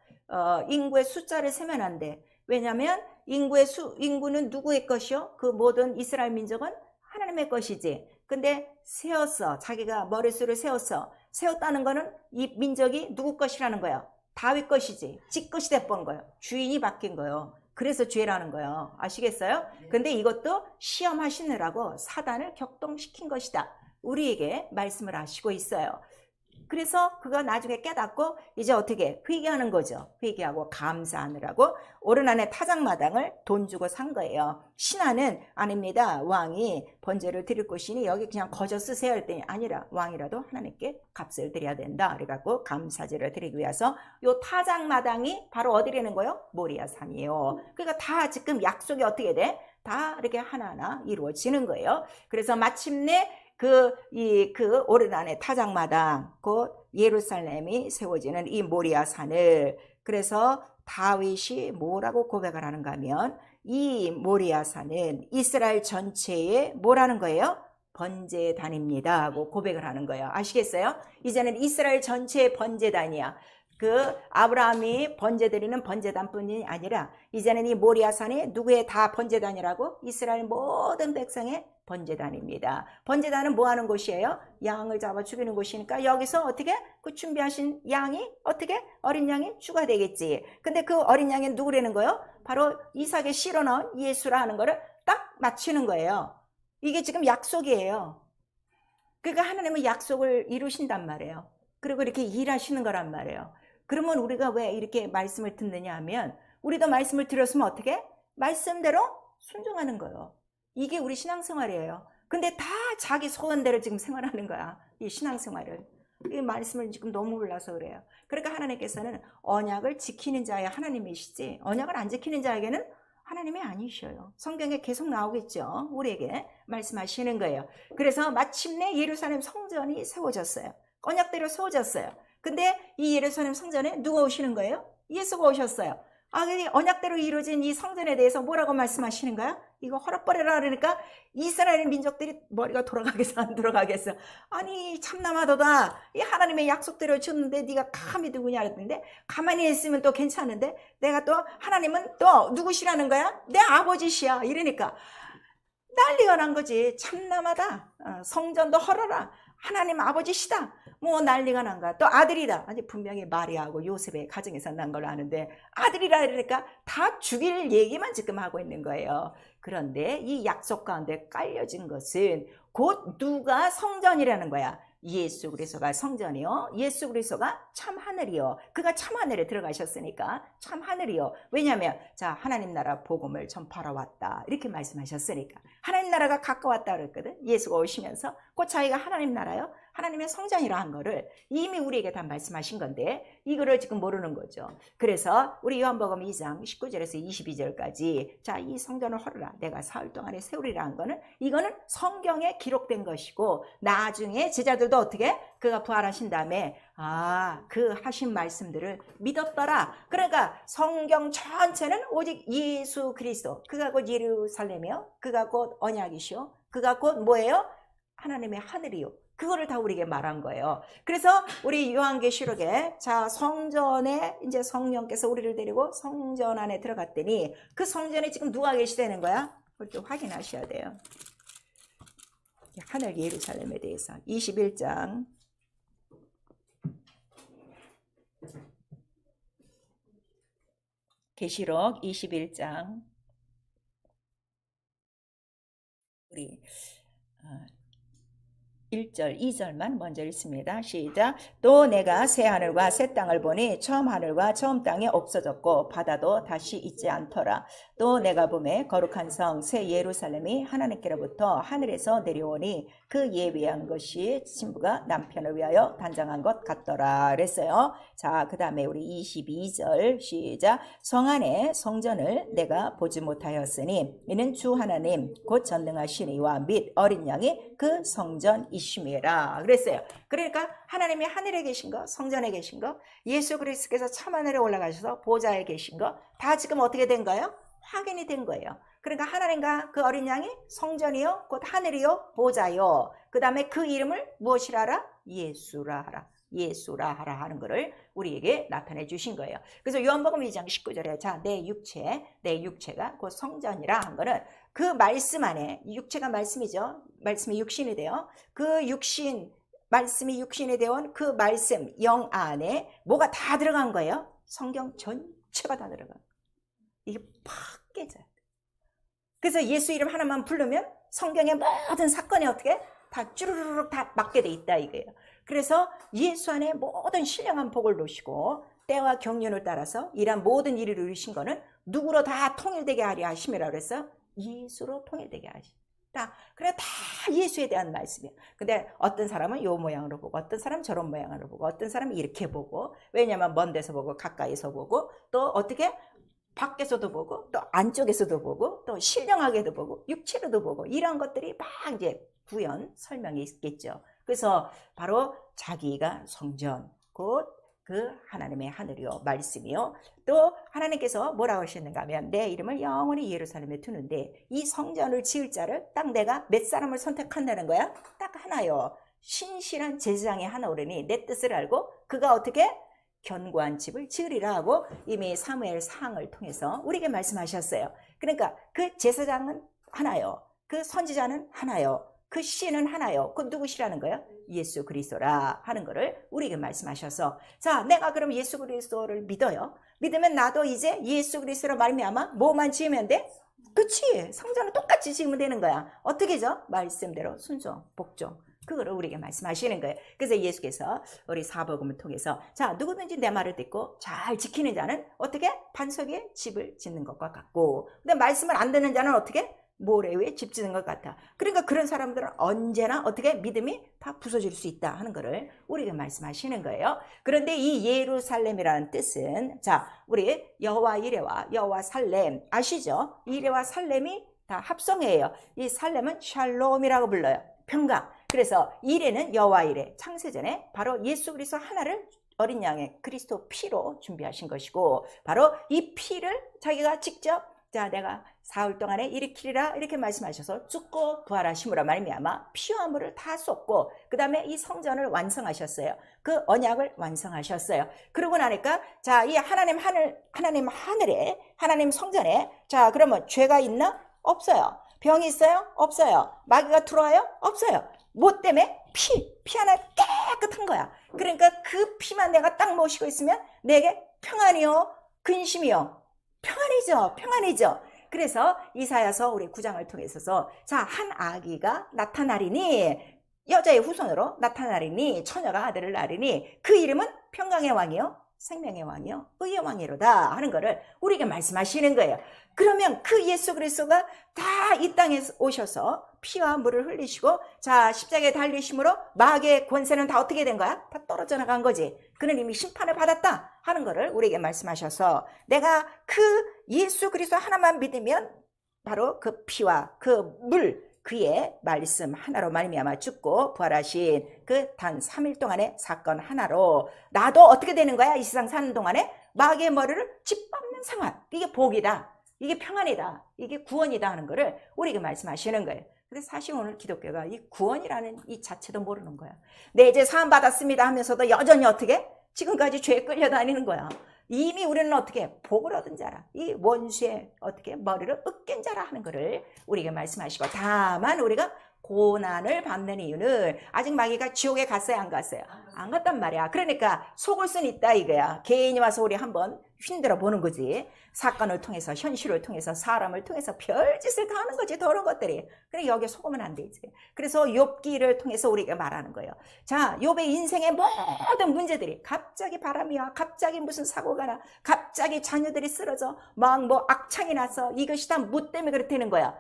인구의 숫자를 세면 안 돼. 왜냐하면 인구는 누구의 것이요? 그 모든 이스라엘 민족은 하나님의 것이지. 근데 세웠어. 자기가 머릿수를 세웠다는 거는 이 민족이 누구 것이라는 거야? 다윗 것이지. 지 것이 돼버린 거예요. 주인이 바뀐 거예요. 그래서 죄라는 거예요. 아시겠어요? 근데 이것도 시험하시느라고 사단을 격동시킨 것이다. 우리에게 말씀을 하시고 있어요. 그래서 그가 나중에 깨닫고 이제 어떻게 회개하는 거죠. 회개하고 감사하느라고 오르난의 타작마당을 돈 주고 산 거예요. 신하는 아닙니다. 왕이 번제를 드릴 것이니 여기 그냥 거저 쓰세요 했더니 아니라 왕이라도 하나님께 값을 드려야 된다. 그래갖고 감사제를 드리기 위해서 요 타작마당이 바로 어디라는 거예요? 모리아산이에요. 그러니까 다 지금 약속이 어떻게 돼? 다 이렇게 하나하나 이루어지는 거예요. 그래서 마침내 그 오르난의 타작마당 곧 예루살렘이 세워지는 이 모리아산을, 그래서 다윗이 뭐라고 고백을 하는가 하면 이 모리아산은 이스라엘 전체에 뭐라는 거예요? 번제단입니다 하고 고백을 하는 거예요. 아시겠어요? 이제는 이스라엘 전체의 번제단이야. 그 아브라함이 번제드리는 번제단뿐이 아니라 이제는 이 모리아산이 누구의 다 번제단이라고? 이스라엘 모든 백성의 번제단입니다. 번제단은 뭐 하는 곳이에요? 양을 잡아 죽이는 곳이니까 여기서 어떻게? 그 준비하신 양이 어떻게? 어린 양이 주가 되겠지. 근데 그 어린 양이 누구라는 거예요? 바로 이삭에 실어 넣은 예수라 하는 거를 딱 맞추는 거예요. 이게 지금 약속이에요. 그러니까 하나님은 약속을 이루신단 말이에요. 그리고 이렇게 일하시는 거란 말이에요. 그러면 우리가 왜 이렇게 말씀을 듣느냐 하면 우리도 말씀을 들었으면 어떻게? 말씀대로 순종하는 거예요. 이게 우리 신앙생활이에요. 근데 다 자기 소원대로 지금 생활하는 거야. 이 신앙생활을. 이 말씀을 지금 너무 몰라서 그래요. 그러니까 하나님께서는 언약을 지키는 자야 하나님이시지 언약을 안 지키는 자에게는 하나님이 아니셔요. 성경에 계속 나오겠죠. 우리에게 말씀하시는 거예요. 그래서 마침내 예루살렘 성전이 세워졌어요. 언약대로 세워졌어요. 근데 이 예루살렘 성전에 누가 오시는 거예요? 예수가 오셨어요. 근데 언약대로 이루어진 이 성전에 대해서 뭐라고 말씀하시는 거야? 이거 헐어버려라 그러니까 이스라엘 민족들이 머리가 돌아가겠어 안 돌아가겠어? 아니 참나마도다. 이 하나님의 약속대로 줬는데 네가 감히 누구냐 그랬는데 가만히 있으면 또 괜찮은데 내가 또 하나님은 또 누구시라는 거야? 내 아버지시야. 이러니까 난리가 난 거지. 참남하다. 성전도 헐어라. 하나님 아버지시다. 뭐 난리가 난 거야. 또 아들이다. 아니 분명히 마리아하고 요셉의 가정에서 난 걸로 아는데 아들이라 이러니까 다 죽일 얘기만 지금 하고 있는 거예요. 그런데 이 약속 가운데 깔려진 것은 곧 누가 성전이라는 거야. 예수 그리스도가 성전이요. 예수 그리스도가 참 하늘이요. 그가 참 하늘에 들어가셨으니까 참 하늘이요. 왜냐하면 자 하나님 나라 복음을 전파하러 왔다 이렇게 말씀하셨으니까 하나님 나라가 가까웠다 그랬거든. 예수가 오시면서 그 자기가 하나님 나라요. 하나님의 성전이라 한 거를 이미 우리에게 다 말씀하신 건데 이거를 지금 모르는 거죠. 그래서 우리 요한복음 2장 19절에서 22절까지 자 이 성전을 헐어라 내가 사흘 동안에 세우리라 한 거는 이거는 성경에 기록된 것이고 나중에 제자들도 어떻게 그가 부활하신 다음에 그 하신 말씀들을 믿었더라. 그러니까 성경 전체는 오직 예수 그리스도 그가 곧 예루살렘이요 그가 곧 언약이시오 그가 곧 뭐예요? 하나님의 하늘이요. 그거를 다 우리에게 말한 거예요. 그래서 우리 요한계시록에 자 성전에 이제 성령께서 우리를 데리고 성전 안에 들어갔더니 그 성전에 지금 누가 계시다는 거야? 그걸 또 확인하셔야 돼요. 하늘 예루살렘에 대해서 21장 계시록 21장 우리 1절, 2절만 먼저 읽습니다. 시작. 또 내가 새 하늘과 새 땅을 보니 처음 하늘과 처음 땅이 없어졌고 바다도 다시 있지 않더라. 또 내가 보매 거룩한 성 새 예루살렘이 하나님께로부터 하늘에서 내려오니 그 예비한 것이 신부가 남편을 위하여 단장한 것 같더라 그랬어요. 자, 그 다음에 우리 22절 시작. 성 안에 성전을 내가 보지 못하였으니 이는 주 하나님 곧 전능하신 이와 및 어린 양이 그 성전이심이라 그랬어요. 그러니까 하나님이 하늘에 계신 거 성전에 계신 거 예수 그리스도께서 참 하늘에 올라가셔서 보좌에 계신 거 다 지금 어떻게 된 거예요? 확인이 된 거예요. 그러니까 하나님과 그 어린 양이 성전이요 곧 하늘이요 보좌요. 그 다음에 그 이름을 무엇이라 하라? 예수라 하라. 예수라 하라 하는 것을 우리에게 나타내 주신 거예요. 그래서 요한복음 2장 19절에 자 내 육체가 곧 성전이라 한 거는 그 말씀 안에 육체가 말씀이죠. 말씀이 육신이 돼요. 그 육신 말씀이 육신이 되어온 그 말씀 영 안에 뭐가 다 들어간 거예요. 성경 전체가 다 들어간 거예요. 이게 팍 깨져요. 그래서 예수 이름 하나만 부르면 성경의 모든 사건이 어떻게 다 쭈르르륵 다 맞게 돼 있다 이거예요. 그래서 예수 안에 모든 신령한 복을 놓으시고 때와 경륜을 따라서 이러한 모든 일을 이루신 거는 누구로 다 통일되게 하려 하심이라 그래서 예수로 통일되게 하신다. 그래 다 예수에 대한 말씀이에요. 근데 어떤 사람은 요 모양으로 보고 어떤 사람은 저런 모양으로 보고 어떤 사람은 이렇게 보고 왜냐하면 먼 데서 보고 가까이서 보고 또 어떻게 밖에서도 보고 또 안쪽에서도 보고 또 신령하게도 보고 육체로도 보고 이런 것들이 막 이제 구현 설명이 있겠죠. 그래서 바로 자기가 성전 곧 그 하나님의 하늘이요 말씀이요 또 하나님께서 뭐라고 하셨는가 하면 내 이름을 영원히 예루살렘에 두는데 이 성전을 지을 자를 딱 내가 몇 사람을 선택한다는 거야? 딱 하나요. 신실한 제사장이 하나 오르니 내 뜻을 알고 그가 어떻게 견고한 집을 지으리라 하고 이미 사무엘 상을 통해서 우리에게 말씀하셨어요. 그러니까 그 제사장은 하나요. 그 선지자는 하나요. 그 씨는 하나요. 그 누구시라는 거예요? 예수 그리스도라 하는 거를 우리에게 말씀하셔서 자 내가 그럼 예수 그리스도를 믿어요. 믿으면 나도 이제 예수 그리스도로 말미암아 뭐만 지으면 돼? 그치 성전을 똑같이 지으면 되는 거야. 어떻게죠? 말씀대로 순종 복종 그거를 우리에게 말씀하시는 거예요. 그래서 예수께서 우리 사복음을 통해서 자 누구든지 내 말을 듣고 잘 지키는 자는 어떻게 반석에 집을 짓는 것과 같고 근데 말씀을 안 듣는 자는 어떻게 모래 위에 집 짓는 것 같아. 그러니까 그런 사람들은 언제나 어떻게 믿음이 다 부서질 수 있다 하는 거를 우리에게 말씀하시는 거예요. 그런데 이 예루살렘이라는 뜻은 자 우리 여호와 이레와 여호와 살렘 아시죠? 이레와 살렘이 다 합성이에요. 이 살렘은 샬롬이라고 불러요. 평강. 그래서 이레는 여호와 이레 창세전에 바로 예수 그리스도 하나를 어린 양의 그리스도 피로 준비하신 것이고 바로 이 피를 자기가 직접 자 내가 사흘 동안에 일으키리라 이렇게 말씀하셔서 죽고 부활하심으로 말미암아 피와 물을 다 쏟고 그 다음에 이 성전을 완성하셨어요. 그 언약을 완성하셨어요. 그러고 나니까 자 이 하나님 하늘에 하나님 성전에 자 그러면 죄가 있나? 없어요. 병이 있어요? 없어요. 마귀가 들어와요? 없어요. 뭐 때문에? 피 하나 깨끗한 거야. 그러니까 그 피만 내가 딱 모시고 있으면 내게 평안이요, 근심이요. 평안이죠. 평안이죠. 그래서 이사야서 우리 9장을 통해서 자, 한 아기가 나타나리니, 여자의 후손으로 나타나리니, 처녀가 아들을 낳으리니 그 이름은 평강의 왕이요, 생명의 왕이요, 의의 왕이로다 하는 거를 우리에게 말씀하시는 거예요. 그러면 그 예수 그리스도가 다 이 땅에 오셔서 피와 물을 흘리시고 자, 십자가에 달리심으로 마귀의 권세는 다 어떻게 된 거야? 다 떨어져 나간 거지. 그는 이미 심판을 받았다 하는 거를 우리에게 말씀하셔서 내가 그 예수 그리스도 하나만 믿으면 바로 그 피와 그 물, 그의 말씀 하나로 말미암아 죽고 부활하신 그 단 3일 동안의 사건 하나로 나도 어떻게 되는 거야? 이 세상 사는 동안에 마귀의 머리를 짓밟는 상황. 이게 복이다. 이게 평안이다. 이게 구원이다 하는 거를 우리에게 말씀하시는 거예요. 근데 사실 오늘 기독교가 이 구원이라는 이 자체도 모르는 거야. 내 죄 사함 받았습니다 하면서도 여전히 어떻게? 지금까지 죄에 끌려다니는 거야. 이미 우리는 어떻게? 복을 얻은 자라. 이 원수의 어떻게? 머리를 으깬 자라 하는 거를 우리에게 말씀하시고, 다만 우리가 고난을 받는 이유는 아직 마귀가 지옥에 갔어요, 안 갔어요? 안 갔단 말이야. 그러니까 속을 순 있다 이거야. 개인이 와서 우리 한번 휘둘러 보는 거지. 사건을 통해서, 현실을 통해서, 사람을 통해서 별짓을 다 하는 거지, 더러운 것들이. 그래, 여기에 속으면 안 되지. 그래서 욥기를 통해서 우리가 말하는 거예요. 자, 욥의 인생의 모든 문제들이 갑자기 바람이 와, 갑자기 무슨 사고가 나, 갑자기 자녀들이 쓰러져, 막 뭐 악창이 나서 이것이 다 뭐 때문에 그렇다는 거야.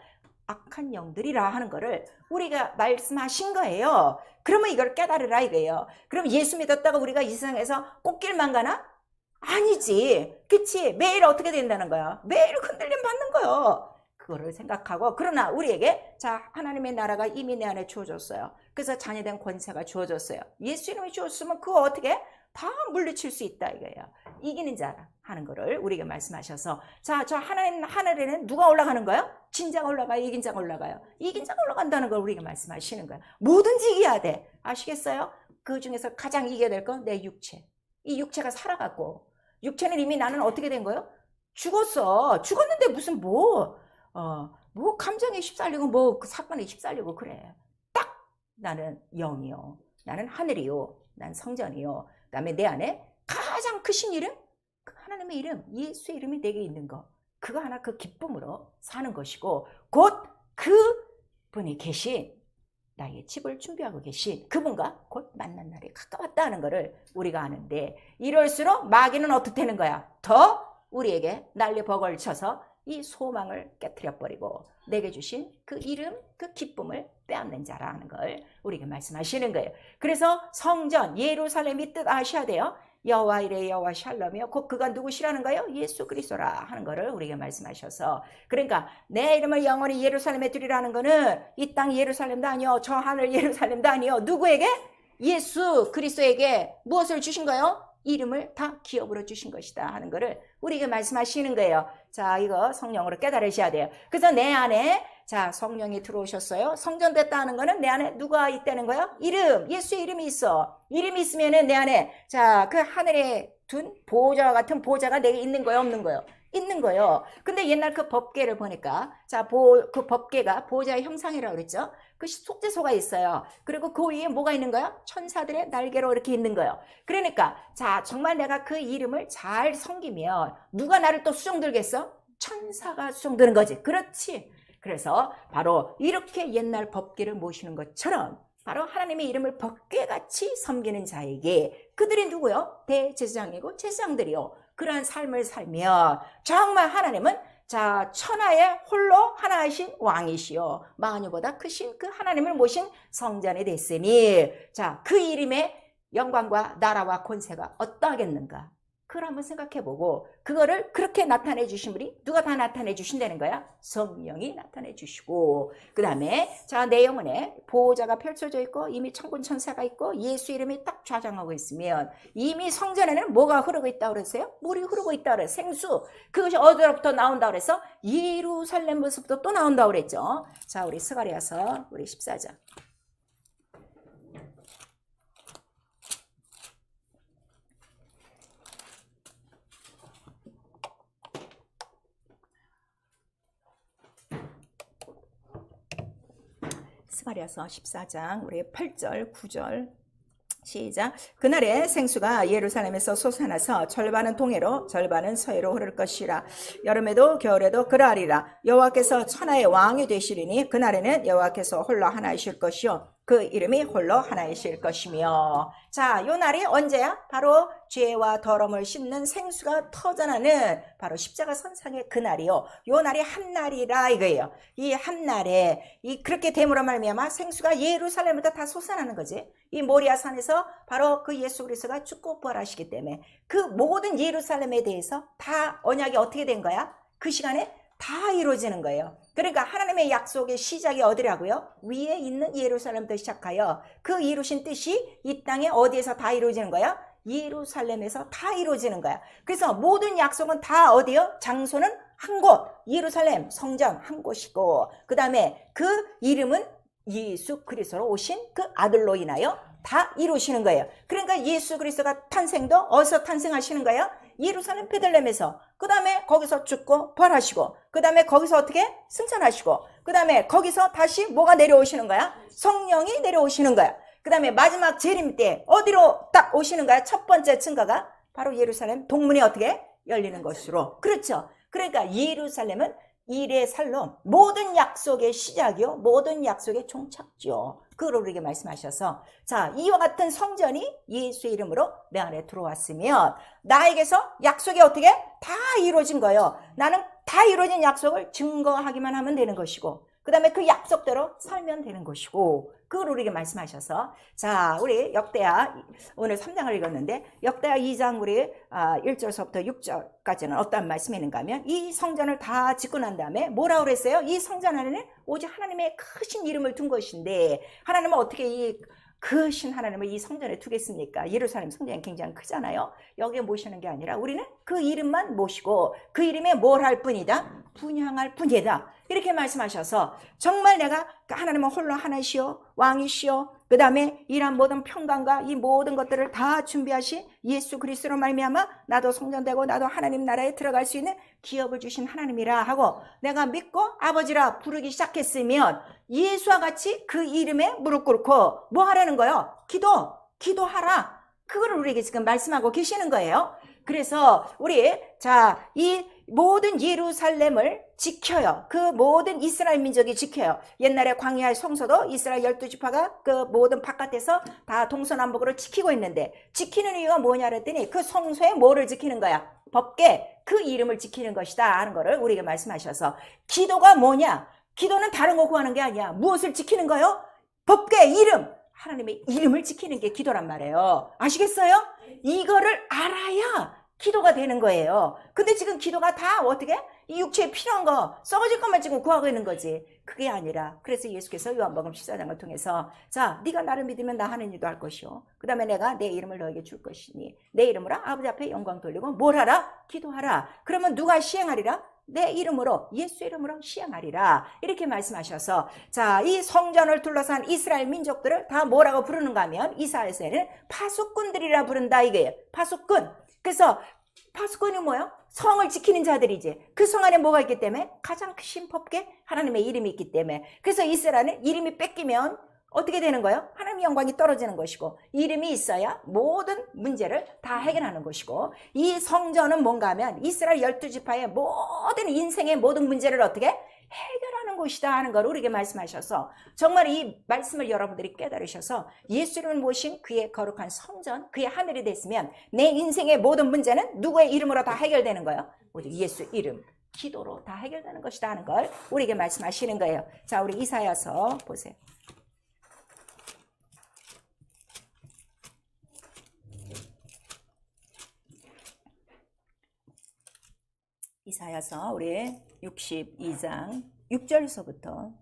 악한 영들이라 하는 거를 우리가 말씀하신 거예요. 그러면 이걸 깨달으라 이거예요. 그럼 예수 믿었다가 우리가 이 세상에서 꽃길만 가나? 아니지. 그치? 매일 어떻게 된다는 거야? 매일 흔들림 받는 거요. 그거를 생각하고, 그러나 우리에게 자, 하나님의 나라가 이미 내 안에 주어졌어요. 그래서 자녀된 권세가 주어졌어요. 예수 이름이 주었으면 그거 어떻게? 다 물리칠 수 있다 이거예요. 이기는 자라 하는 거를 우리에게 말씀하셔서, 자, 저 하나님 하늘에는 누가 올라가는 거예요? 진 자가 올라가요? 이긴 자가 올라가요? 이긴 자가 올라간다는 걸 우리에게 말씀하시는 거예요. 뭐든지 이겨야 돼. 아시겠어요? 그 중에서 가장 이겨야 될 건 내 육체. 이 육체가 살아갔고, 육체는 이미 나는 어떻게 된 거예요? 죽었어. 죽었는데 무슨 뭐 감정에 휩쓸리고 뭐 그 사건에 휩쓸리고 그래. 딱 나는 영이요. 나는 하늘이요. 난 성전이요. 그 다음에 내 안에 가장 크신 이름? 그 하나님의 이름, 예수의 이름이 내게 있는 거. 그거 하나 그 기쁨으로 사는 것이고, 곧 그분이 계신 나의 집을 준비하고 계신 그분과 곧 만난 날이 가까웠다는 것을 우리가 아는데, 이럴수록 마귀는 어떻게 되는 거야? 더 우리에게 난리 버걸 쳐서 이 소망을 깨트려 버리고 내게 주신 그 이름, 그 기쁨을 빼앗는 자라는 걸 우리에게 말씀하시는 거예요. 그래서 성전 예루살렘이 뜻 아셔야 돼요. 여호와 이레 여호와 샬롬이요, 곧 그가 누구시라는 거예요? 예수 그리스도라 하는 거를 우리에게 말씀하셔서, 그러니까 내 이름을 영원히 예루살렘에 두리라는 거는 이 땅 예루살렘도 아니요, 저 하늘 예루살렘도 아니요, 누구에게? 예수 그리스도에게 무엇을 주신 거예요? 이름을 다 기업으로 주신 것이다 하는 거를 우리에게 말씀하시는 거예요. 자, 이거 성령으로 깨달으셔야 돼요. 그래서 내 안에 자, 성령이 들어오셨어요. 성전됐다 하는 거는 내 안에 누가 있다는 거예요? 이름, 예수의 이름이 있어. 이름이 있으면은 내 안에 자, 그 하늘에 둔 보호자와 같은 보호자가 내게 있는 거예요, 없는 거예요? 있는 거예요. 근데 옛날 그 법궤를 보니까 자, 그 법궤가 보호자의 형상이라고 그랬죠. 그 속죄소가 있어요. 그리고 그 위에 뭐가 있는 거야? 천사들의 날개로 이렇게 있는 거예요. 그러니까 자, 정말 내가 그 이름을 잘 섬기면 누가 나를 또 수종들겠어? 천사가 수종드는 거지. 그렇지. 그래서 바로 이렇게 옛날 법궤를 모시는 것처럼 바로 하나님의 이름을 법궤같이 섬기는 자에게, 그들이 누구요? 대제사장이고 제사장들이요. 그러한 삶을 살면 정말 하나님은 자, 천하의 홀로 하나이신 왕이시요, 만유보다 크신 그 하나님을 모신 성전이 됐으니, 자, 그 이름의 영광과 나라와 권세가 어떠하겠는가? 그걸 한번 생각해보고, 그거를 그렇게 나타내 주신 분이 누가 다 나타내 주신다는 거야? 성령이 나타내 주시고, 그 다음에 자, 내 영혼에 보호자가 펼쳐져 있고 이미 천군 천사가 있고 예수 이름이 딱 좌장하고 있으면 이미 성전에는 뭐가 흐르고 있다고 그랬어요? 물이 흐르고 있다고 그랬어요. 생수. 그것이 어디로부터 나온다고 그래서 예루살렘에서부터 또 나온다고 그랬죠. 자, 우리 스가랴서 우리 14장. 스가랴서 14장 우리 8절 9절 시작. 그날에 생수가 예루살렘에서 솟아나서 절반은 동해로 절반은 서해로 흐를 것이라. 여름에도 겨울에도 그러하리라. 여호와께서 천하의 왕이 되시리니 그날에는 여호와께서 홀로 하나이실 것이요 그 이름이 홀로 하나이실 것이며. 자, 요 날이 언제야? 바로 죄와 더러움을 씻는 생수가 터져나는 바로 십자가 선상의 그날이요. 요 날이 한날이라 이거예요. 이 한날에 그렇게 됨으로 말미암아 생수가 예루살렘부터 다 솟아나는 거지. 이 모리아 산에서 바로 그 예수 그리스도가 죽고 부활하시기 때문에 그 모든 예루살렘에 대해서 다 언약이 어떻게 된 거야? 그 시간에 다 이루어지는 거예요. 그러니까 하나님의 약속의 시작이 어디라고요? 위에 있는 예루살렘부터 시작하여 그 이루신 뜻이 이 땅에 어디에서 다 이루어지는 거야? 예루살렘에서 다 이루어지는 거야. 그래서 모든 약속은 다 어디요? 장소는 한 곳, 예루살렘 성전 한 곳이고, 그 다음에 그 이름은 예수 그리스도로 오신 그 아들로 인하여 다 이루시는 거예요. 그러니까 예수 그리스도가 탄생도 어디서 탄생하시는 거예요? 예루살렘 베들레헴에서. 그 다음에 거기서 죽고 부활하시고, 그 다음에 거기서 어떻게 승천하시고, 그 다음에 거기서 다시 뭐가 내려오시는 거야? 성령이 내려오시는 거야. 그 다음에 마지막 재림 때 어디로 딱 오시는 거야? 첫 번째 증거가 바로 예루살렘 동문이 어떻게 열리는 것으로. 그렇죠. 그러니까 예루살렘은 일의 살로 모든 약속의 시작이요 모든 약속의 종착지요. 그걸 우리에게 말씀하셔서, 자, 이와 같은 성전이 예수의 이름으로 내 안에 들어왔으면 나에게서 약속이 어떻게 다 이루어진 거예요. 나는 다 이루어진 약속을 증거하기만 하면 되는 것이고, 그 다음에 그 약속대로 살면 되는 것이고, 그걸 우리에게 말씀하셔서, 자, 우리 역대하 오늘 3장을 읽었는데 역대하 2장 우리 1절서부터 6절까지는 어떤 말씀이 있는가 하면, 이 성전을 다 짓고 난 다음에 뭐라고 그랬어요? 이 성전 안에는 오직 하나님의 크신 이름을 둔 것인데, 하나님은 어떻게 이 크신 하나님을 이 성전에 두겠습니까? 예루살렘 성전이 굉장히 크잖아요. 여기에 모시는 게 아니라 우리는 그 이름만 모시고 그 이름에 뭘 할 뿐이다? 분향할 뿐이다. 이렇게 말씀하셔서, 정말 내가 하나님은 홀로 하나시오 왕이시오, 그 다음에 이러한 모든 평강과 이 모든 것들을 다 준비하신 예수 그리스도로 말미암아 나도 성전되고 나도 하나님 나라에 들어갈 수 있는 기업을 주신 하나님이라 하고 내가 믿고 아버지라 부르기 시작했으면, 예수와 같이 그 이름에 무릎 꿇고 뭐 하라는 거예요? 기도하라. 그걸 우리에게 지금 말씀하고 계시는 거예요. 그래서 우리 이 모든 예루살렘을 지켜요. 그 모든 이스라엘 민족이 지켜요. 옛날에 광야의 성소도 이스라엘 12지파가 그 모든 바깥에서 다 동서남북으로 지키고 있는데, 지키는 이유가 뭐냐 그랬더니 그 성소에 뭐를 지키는 거야? 법궤, 그 이름을 지키는 것이다 하는 거를 우리에게 말씀하셔서, 기도가 뭐냐? 기도는 다른 거 구하는 게 아니야. 무엇을 지키는 거요? 법궤, 이름, 하나님의 이름을 지키는 게 기도란 말이에요. 아시겠어요? 이거를 알아야 기도가 되는 거예요. 근데 지금 기도가 다 어떻게? 이 육체에 필요한 거, 썩어질 것만 지금 구하고 있는 거지. 그게 아니라, 그래서 예수께서 요한복음 14장을 통해서, 자, 네가 나를 믿으면 나 하는 일도 할 것이요, 그 다음에 내가 내 이름을 너에게 줄 것이니 내 이름으로 아버지 앞에 영광 돌리고 뭘 하라? 기도하라. 그러면 누가 시행하리라? 내 이름으로, 예수 이름으로 시행하리라. 이렇게 말씀하셔서, 자, 이 성전을 둘러싼 이스라엘 민족들을 다 뭐라고 부르는가 하면, 이사야서에는 파수꾼들이라 부른다 이거예요. 파수꾼. 그래서 파수꾼이 뭐예요? 성을 지키는 자들이지. 그 성 안에 뭐가 있기 때문에? 가장 크신 법궤 하나님의 이름이 있기 때문에. 그래서 이스라엘은 이름이 뺏기면 어떻게 되는 거예요? 하나님의 영광이 떨어지는 것이고, 이름이 있어야 모든 문제를 다 해결하는 것이고, 이 성전은 뭔가 하면 이스라엘 12지파의 모든 인생의 모든 문제를 어떻게 해결하는 곳이다 하는 걸 우리에게 말씀하셔서, 정말 이 말씀을 여러분들이 깨달으셔서 예수를 모신 그의 거룩한 성전, 그의 하늘이 됐으면 내 인생의 모든 문제는 누구의 이름으로 다 해결되는 거예요? 오직 예수 이름, 기도로 다 해결되는 것이다 하는 걸 우리에게 말씀하시는 거예요. 자, 우리 이사야서 보세요. 이사야서 우리 62장 6절서부터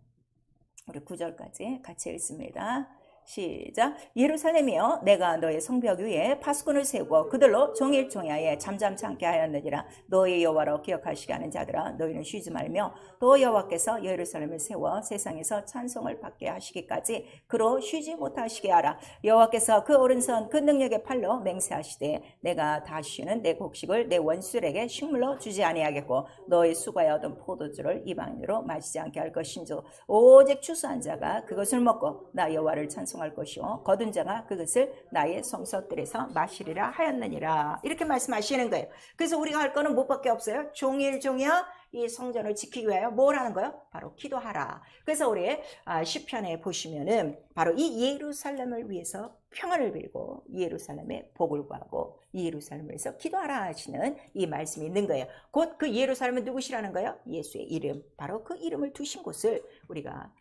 우리 9절까지 같이 읽습니다. 시작. 예루살렘이여 내가 너의 성벽 위에 파수꾼을 세우고 그들로 종일 종야에 잠잠치 않게 하였느니라. 너의 여호와로 기억하시게 하는 자들아 너희는 쉬지 말며 또 여호와께서 예루살렘을 세워 세상에서 찬송을 받게 하시기까지 그로 쉬지 못하시게 하라. 여호와께서 그 오른손 그 능력의 팔로 맹세하시되 내가 다시는 내 곡식을 내 원수들에게 식물로 주지 아니하겠고 너의 수고에 얻은 포도주를 이방인으로 마시지 않게 할 것인즉 오직 추수한 자가 그것을 먹고 나 여호와를 찬송할 것이요 거둔 자가 그것을 나의 성소들에서 마시리라 하였느니라. 이렇게 말씀하시는 거예요. 그래서 우리가 할 거는 뭐밖에 없어요? 종일 종야 이 성전을 지키기 위하여 뭘 하는 거예요? 바로 기도하라. 그래서 우리 시편에 보시면은 바로 이 예루살렘을 위해서 평안을 빌고 예루살렘에 복을 구하고 예루살렘을 위해서 기도하라 하시는 이 말씀이 있는 거예요. 곧 그 예루살렘은 누구시라는 거예요? 예수의 이름. 바로 그 이름을 두신 곳을 우리가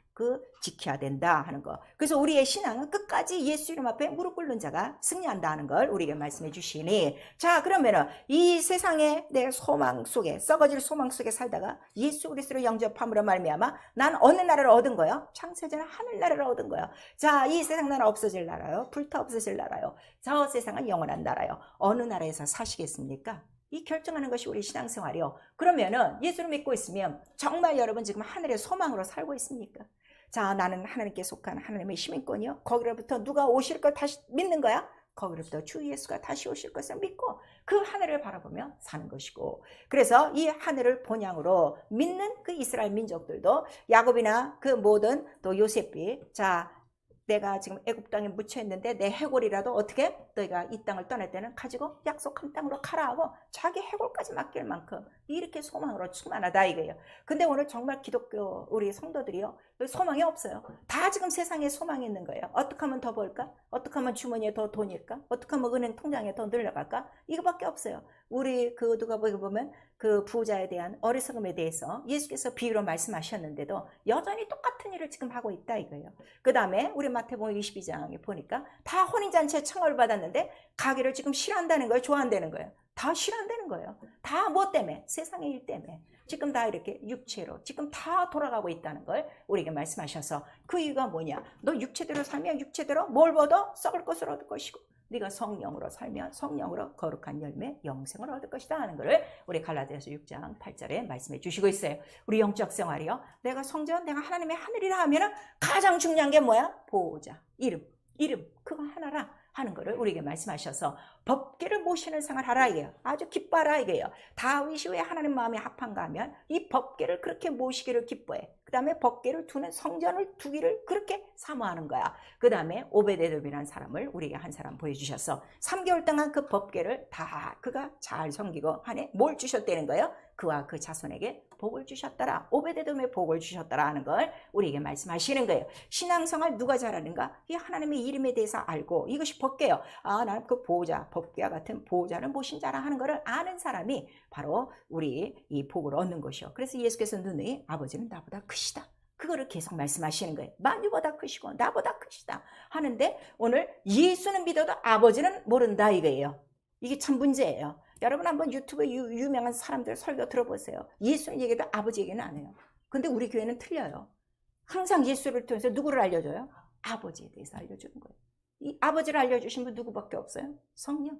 지켜야 된다 하는 거. 그래서 우리의 신앙은 끝까지 예수 이름 앞에 무릎 꿇는 자가 승리한다 하는 걸 우리에게 말씀해 주시니, 자 그러면은 이 세상에 내 소망 속에 썩어질 소망 속에 살다가 예수 그리스도를 영접함으로 말미암아 난 어느 나라를 얻은 거예요? 창세전 하늘나라를 얻은 거예요. 자, 이 세상 나라 없어질 나라요? 불타 없어질 나라요? 저 세상은 영원한 나라요. 어느 나라에서 사시겠습니까? 이 결정하는 것이 우리 신앙생활이요. 그러면은 예수를 믿고 있으면 정말 여러분 지금 하늘의 소망으로 살고 있습니까? 자, 나는 하나님께 속한 하나님의 시민권이요. 거기로부터 누가 오실 걸 다시 믿는 거야? 거기로부터 주 예수가 다시 오실 것을 믿고 그 하늘을 바라보며 사는 것이고, 그래서 이 하늘을 본향으로 믿는 그 이스라엘 민족들도 야곱이나 그 모든 또 요셉이, 자 내가 지금 애굽 땅에 묻혀 있는데 내 해골이라도 어떻게 너희가 이 땅을 떠날 때는 가지고 약속한 땅으로 가라 하고 자기 해골까지 맡길 만큼 이렇게 소망으로 충만하다 이거예요. 근데 오늘 정말 기독교 우리 성도들이요 소망이 없어요. 다 지금 세상에 소망이 있는 거예요. 어떻게 하면 더 벌까? 어떻게 하면 주머니에 더 돈이 일까? 어떻게 하면 은행 통장에 더 늘려갈까? 이거밖에 없어요. 우리 그 누가 보면 그 부자에 대한 어리석음에 대해서 예수께서 비유로 말씀하셨는데도 여전히 똑같은 일을 지금 하고 있다 이거예요. 그 다음에 우리 마태복음 22장에 보니까 다 혼인잔치에 청혼을 받았는데 가기를 지금 싫어한다는 거예요? 좋아한다는 거예요? 다 싫어한다는 거예요. 다 뭐 때문에? 세상의 일 때문에. 지금 다 이렇게 육체로 지금 다 돌아가고 있다는 걸 우리에게 말씀하셔서, 그 이유가 뭐냐? 너 육체대로 살면 육체대로 뭘 얻어? 썩을 것을 얻을 것이고 네가 성령으로 살면 성령으로 거룩한 열매 영생을 얻을 것이다 하는 것을 우리 갈라디아서 6장 8절에 말씀해 주시고 있어요. 우리 영적 생활이요, 내가 성전 내가 하나님의 하늘이라 하면 가장 중요한 게 뭐야? 보호자, 이름 그거 하나라 하는 것을 우리에게 말씀하셔서 법궤를 모시는 생활하라 이게요. 아주 기뻐하라 이게요. 다윗이 왜 하나님 마음에 합한가 하면 이 법궤를 그렇게 모시기를 기뻐해. 그 다음에 법궤를 두는 성전을 두기를 그렇게 사모하는 거야. 그 다음에 오베데돔이라는 사람을 우리에게 한 사람 보여주셔서 3개월 동안 그 법궤를 다 그가 잘 섬기고 하네. 뭘 주셨다는 거예요? 그와 그 자손에게 복을 주셨더라. 오베데돔의 복을 주셨더라 하는 걸 우리에게 말씀하시는 거예요. 신앙생활 누가 잘하는가? 이 하나님의 이름에 대해서 알고 이것이 법궤요. 아, 나는 그 보호자, 법궤와 같은 보호자를 모신 자라 하는 것을 아는 사람이 바로 우리 이 복을 얻는 것이요. 그래서 예수께서 눈이 아버지는 나보다 크시다. 그거를 계속 말씀하시는 거예요. 만유보다 크시고 나보다 크시다 하는데 오늘 예수는 믿어도 아버지는 모른다 이거예요. 이게 참 문제예요. 여러분 한번 유튜브에 유명한 사람들 설교 들어보세요. 예수는 얘기도 아버지 얘기는 안 해요. 근데 우리 교회는 틀려요. 항상 예수를 통해서 누구를 알려줘요? 아버지에 대해서 알려주는 거예요. 이 아버지를 알려주신 분 누구밖에 없어요? 성령.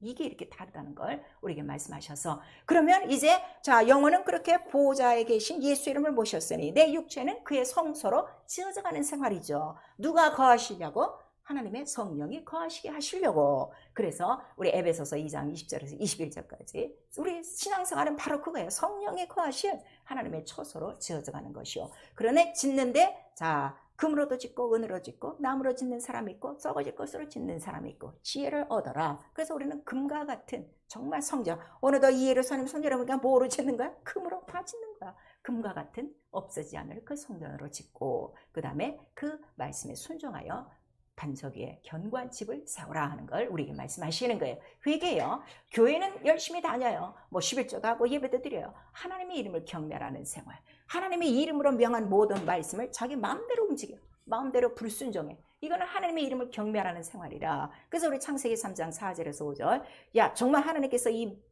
이게 이렇게 다르다는 걸 우리에게 말씀하셔서, 그러면 이제 자 영혼은 그렇게 보호자에 계신 예수 이름을 모셨으니 내 육체는 그의 성소로 지어져가는 생활이죠. 누가 거하시냐고? 하나님의 성령이 거하시게 하시려고. 그래서 우리 에베소서 2장 20절에서 21절까지 우리 신앙생활은 바로 그거예요. 성령이 거하실 하나님의 처소로 지어져가는 것이요. 그러네 짓는데 자 금으로도 짓고 은으로 짓고 나무로 짓는 사람이 있고 썩어질 것으로 짓는 사람이 있고 지혜를 얻어라. 그래서 우리는 금과 같은 정말 성전, 오늘도 이 예루살렘 성전을 보니까 뭐로 짓는 거야? 금으로 다 짓는 거야. 금과 같은 없어지지 않을 그 성전으로 짓고 그 다음에 그 말씀에 순종하여 반석 위에 견고한 집을 세우라 하는 걸 우리에게 말씀하시는 거예요. 회개요. 교회는 열심히 다녀요. 뭐 11조도 하고 예배도 드려요. 하나님의 이름을 경멸하는 생활. 하나님의 이름으로 명한 모든 말씀을 자기 마음대로 움직여. 마음대로 불순종해. 이거는 하나님의 이름을 경멸하는 생활이라. 그래서 우리 창세기 3장 4절에서 5절. 야, 정말 하나님께서 이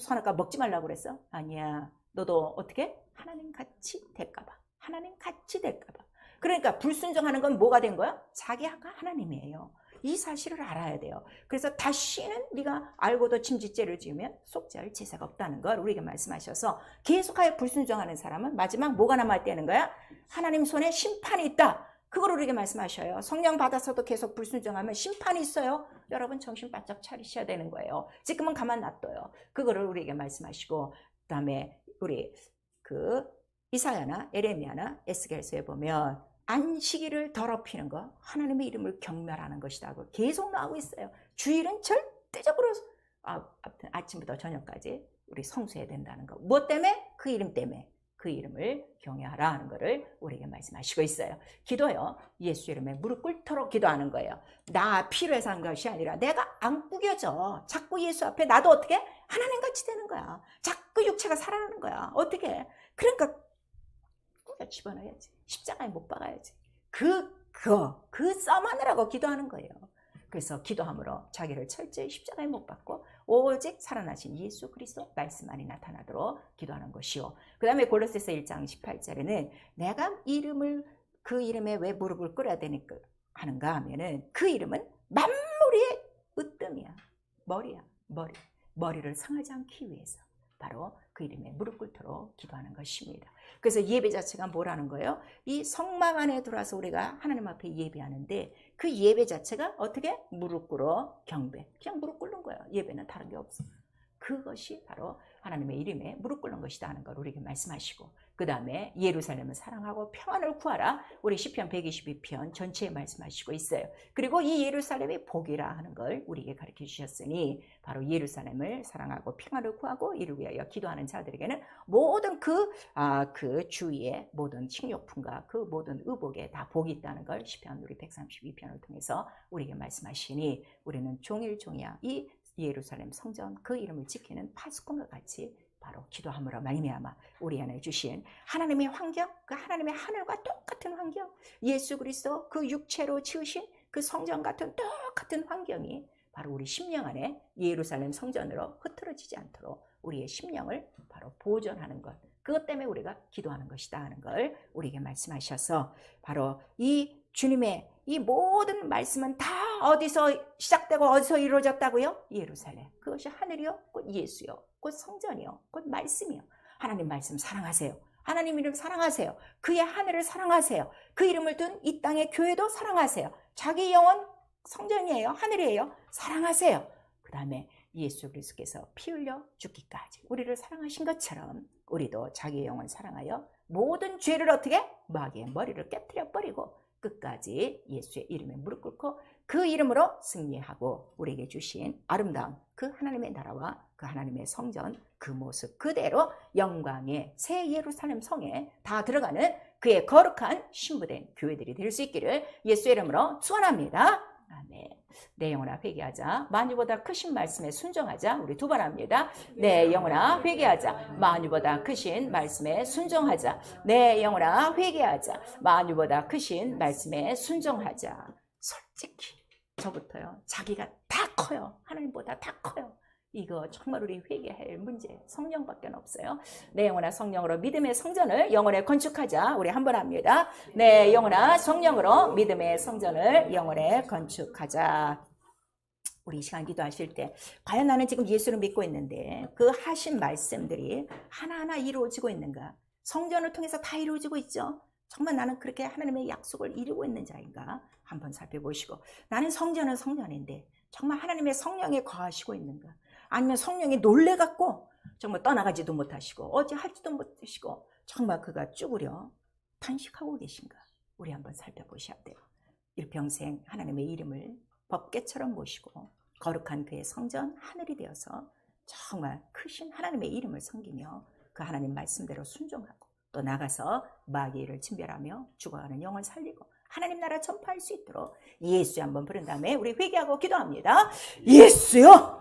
선악과 먹지 말라고 그랬어? 아니야. 너도 어떻게? 하나님 같이 될까 봐. 하나님 같이 될까 봐. 그러니까 불순종하는 건 뭐가 된 거야? 자기가 하나님이에요. 이 사실을 알아야 돼요. 그래서 다시는 네가 알고도 침짓죄를 지으면 속죄할 제사가 없다는 걸 우리에게 말씀하셔서 계속하여 불순종하는 사람은 마지막 뭐가 남아있다는 거야? 하나님 손에 심판이 있다. 그걸 우리에게 말씀하셔요. 성령 받아서도 계속 불순종하면 심판이 있어요. 여러분 정신 바짝 차리셔야 되는 거예요. 지금은 가만 놔둬요. 그거를 우리에게 말씀하시고, 그다음에 우리 이사야나 에레미야나 에스겔서에 보면 안식일을 더럽히는 거, 하나님의 이름을 경멸하는 것이다. 계속 나오고 있어요. 주일은 절대적으로 아침부터 저녁까지 우리 성수해야 된다는 거. 무엇 때문에? 그 이름 때문에. 그 이름을 경외하라 하는 것을 우리에게 말씀하시고 있어요. 기도요. 예수 이름에 무릎 꿇도록 기도하는 거예요. 나 피로 해서 한 것이 아니라 내가 안 구겨져. 자꾸 예수 앞에 나도 어떻게? 하나님같이 되는 거야. 자꾸 육체가 살아나는 거야. 어떻게? 그러니까 꾸겨 집어넣어야지. 십자가에 못 박아야지. 그 썸하느라고 기도하는 거예요. 그래서 기도함으로 자기를 철저히 십자가에 못 박고 오직 살아나신 예수 그리스도 말씀만이 나타나도록 기도하는 것이요. 그 다음에 골로새서 1장 18절에는 내가 그 이름에 왜 무릎을 꿇어야 되니까 하는가 하면은 그 이름은 만물의 으뜸이야. 머리야. 머리를 상하지 않기 위해서 바로 그 이름에 무릎 꿇도록 기도하는 것입니다. 그래서 예배 자체가 뭐라는 거예요? 이 성막 안에 들어와서 우리가 하나님 앞에 예배하는데 그 예배 자체가 어떻게? 무릎 꿇어 경배. 그냥 무릎 꿇는 거예요. 예배는 다른 게 없어. 그것이 바로 하나님의 이름에 무릎 꿇는 것이다 하는 걸 우리에게 말씀하시고, 그 다음에 예루살렘을 사랑하고 평안을 구하라. 우리 시편 122편 전체에 말씀하시고 있어요. 그리고 이 예루살렘이 복이라 하는 걸 우리에게 가르쳐 주셨으니 바로 예루살렘을 사랑하고 평안을 구하고 이를 위하여 기도하는 자들에게는 모든 그 주위의 모든 식료품과 그 모든 의복에 다 복이 있다는 걸 시편 우리 132편을 통해서 우리에게 말씀하시니 우리는 종일종이야 이 예루살렘 성전 그 이름을 지키는 파수꾼과 같이 바로 기도함으로 말미암아 우리 안에 주신 하나님의 환경, 그 하나님의 하늘과 똑같은 환경, 예수 그리스도 그 육체로 지으신 그 성전 같은 똑같은 환경이 바로 우리 심령 안에 예루살렘 성전으로 흐트러지지 않도록 우리의 심령을 바로 보존하는 것, 그것 때문에 우리가 기도하는 것이다 하는 걸 우리에게 말씀하셔서 바로 이 주님의 이 모든 말씀은 다 어디서 시작되고 어디서 이루어졌다고요? 예루살렘. 그것이 하늘이요, 곧 예수요, 곧 성전이요, 곧 말씀이요. 하나님 말씀 사랑하세요. 하나님 이름 사랑하세요. 그의 하늘을 사랑하세요. 그 이름을 둔 이 땅의 교회도 사랑하세요. 자기 영혼 성전이에요, 하늘이에요. 사랑하세요. 그 다음에 예수 그리스도께서 피 흘려 죽기까지 우리를 사랑하신 것처럼 우리도 자기 영혼 사랑하여 모든 죄를 어떻게? 마귀의 머리를 깨뜨려 버리고 끝까지 예수의 이름에 무릎 꿇고 그 이름으로 승리하고 우리에게 주신 아름다운 그 하나님의 나라와 그 하나님의 성전 그 모습 그대로 영광의 새 예루살렘 성에 다 들어가는 그의 거룩한 신부된 교회들이 될 수 있기를 예수의 이름으로 축원합니다. 아멘. 내 영혼아 회개하자. 만유보다 크신 말씀에 순종하자. 우리 두 번 합니다. 내 영혼아 회개하자. 만유보다 크신 말씀에 순종하자. 내 영혼아 회개하자. 만유보다 크신 말씀에 순종하자. 솔직히 저부터요. 자기가 다 커요. 하나님보다 다 커요. 이거 정말 우리 회개할 문제 성령밖에 없어요. 내 영혼아 성령으로 믿음의 성전을 영혼에 건축하자. 우리 한번 합니다. 내 영혼아 성령으로 믿음의 성전을 영혼에 건축하자. 우리 이 시간 기도하실 때 과연 나는 지금 예수를 믿고 있는데 그 하신 말씀들이 하나하나 이루어지고 있는가? 성전을 통해서 다 이루어지고 있죠. 정말 나는 그렇게 하나님의 약속을 이루고 있는 자인가? 한번 살펴보시고, 나는 성전은 성전인데 정말 하나님의 성령에 거하시고 있는가? 아니면 성령이 놀래갖고 정말 떠나가지도 못하시고 어찌 할지도 못하시고 정말 그가 쭈그려 탄식하고 계신가? 우리 한번 살펴보셔야 돼요. 일평생 하나님의 이름을 법궤처럼 모시고 거룩한 그의 성전 하늘이 되어서 정말 크신 하나님의 이름을 섬기며 그 하나님 말씀대로 순종하고 또 나가서 마귀를 진멸하며 죽어가는 영을 살리고 하나님 나라 전파할 수 있도록 예수 한번 부른 다음에 우리 회개하고 기도합니다. 예수요!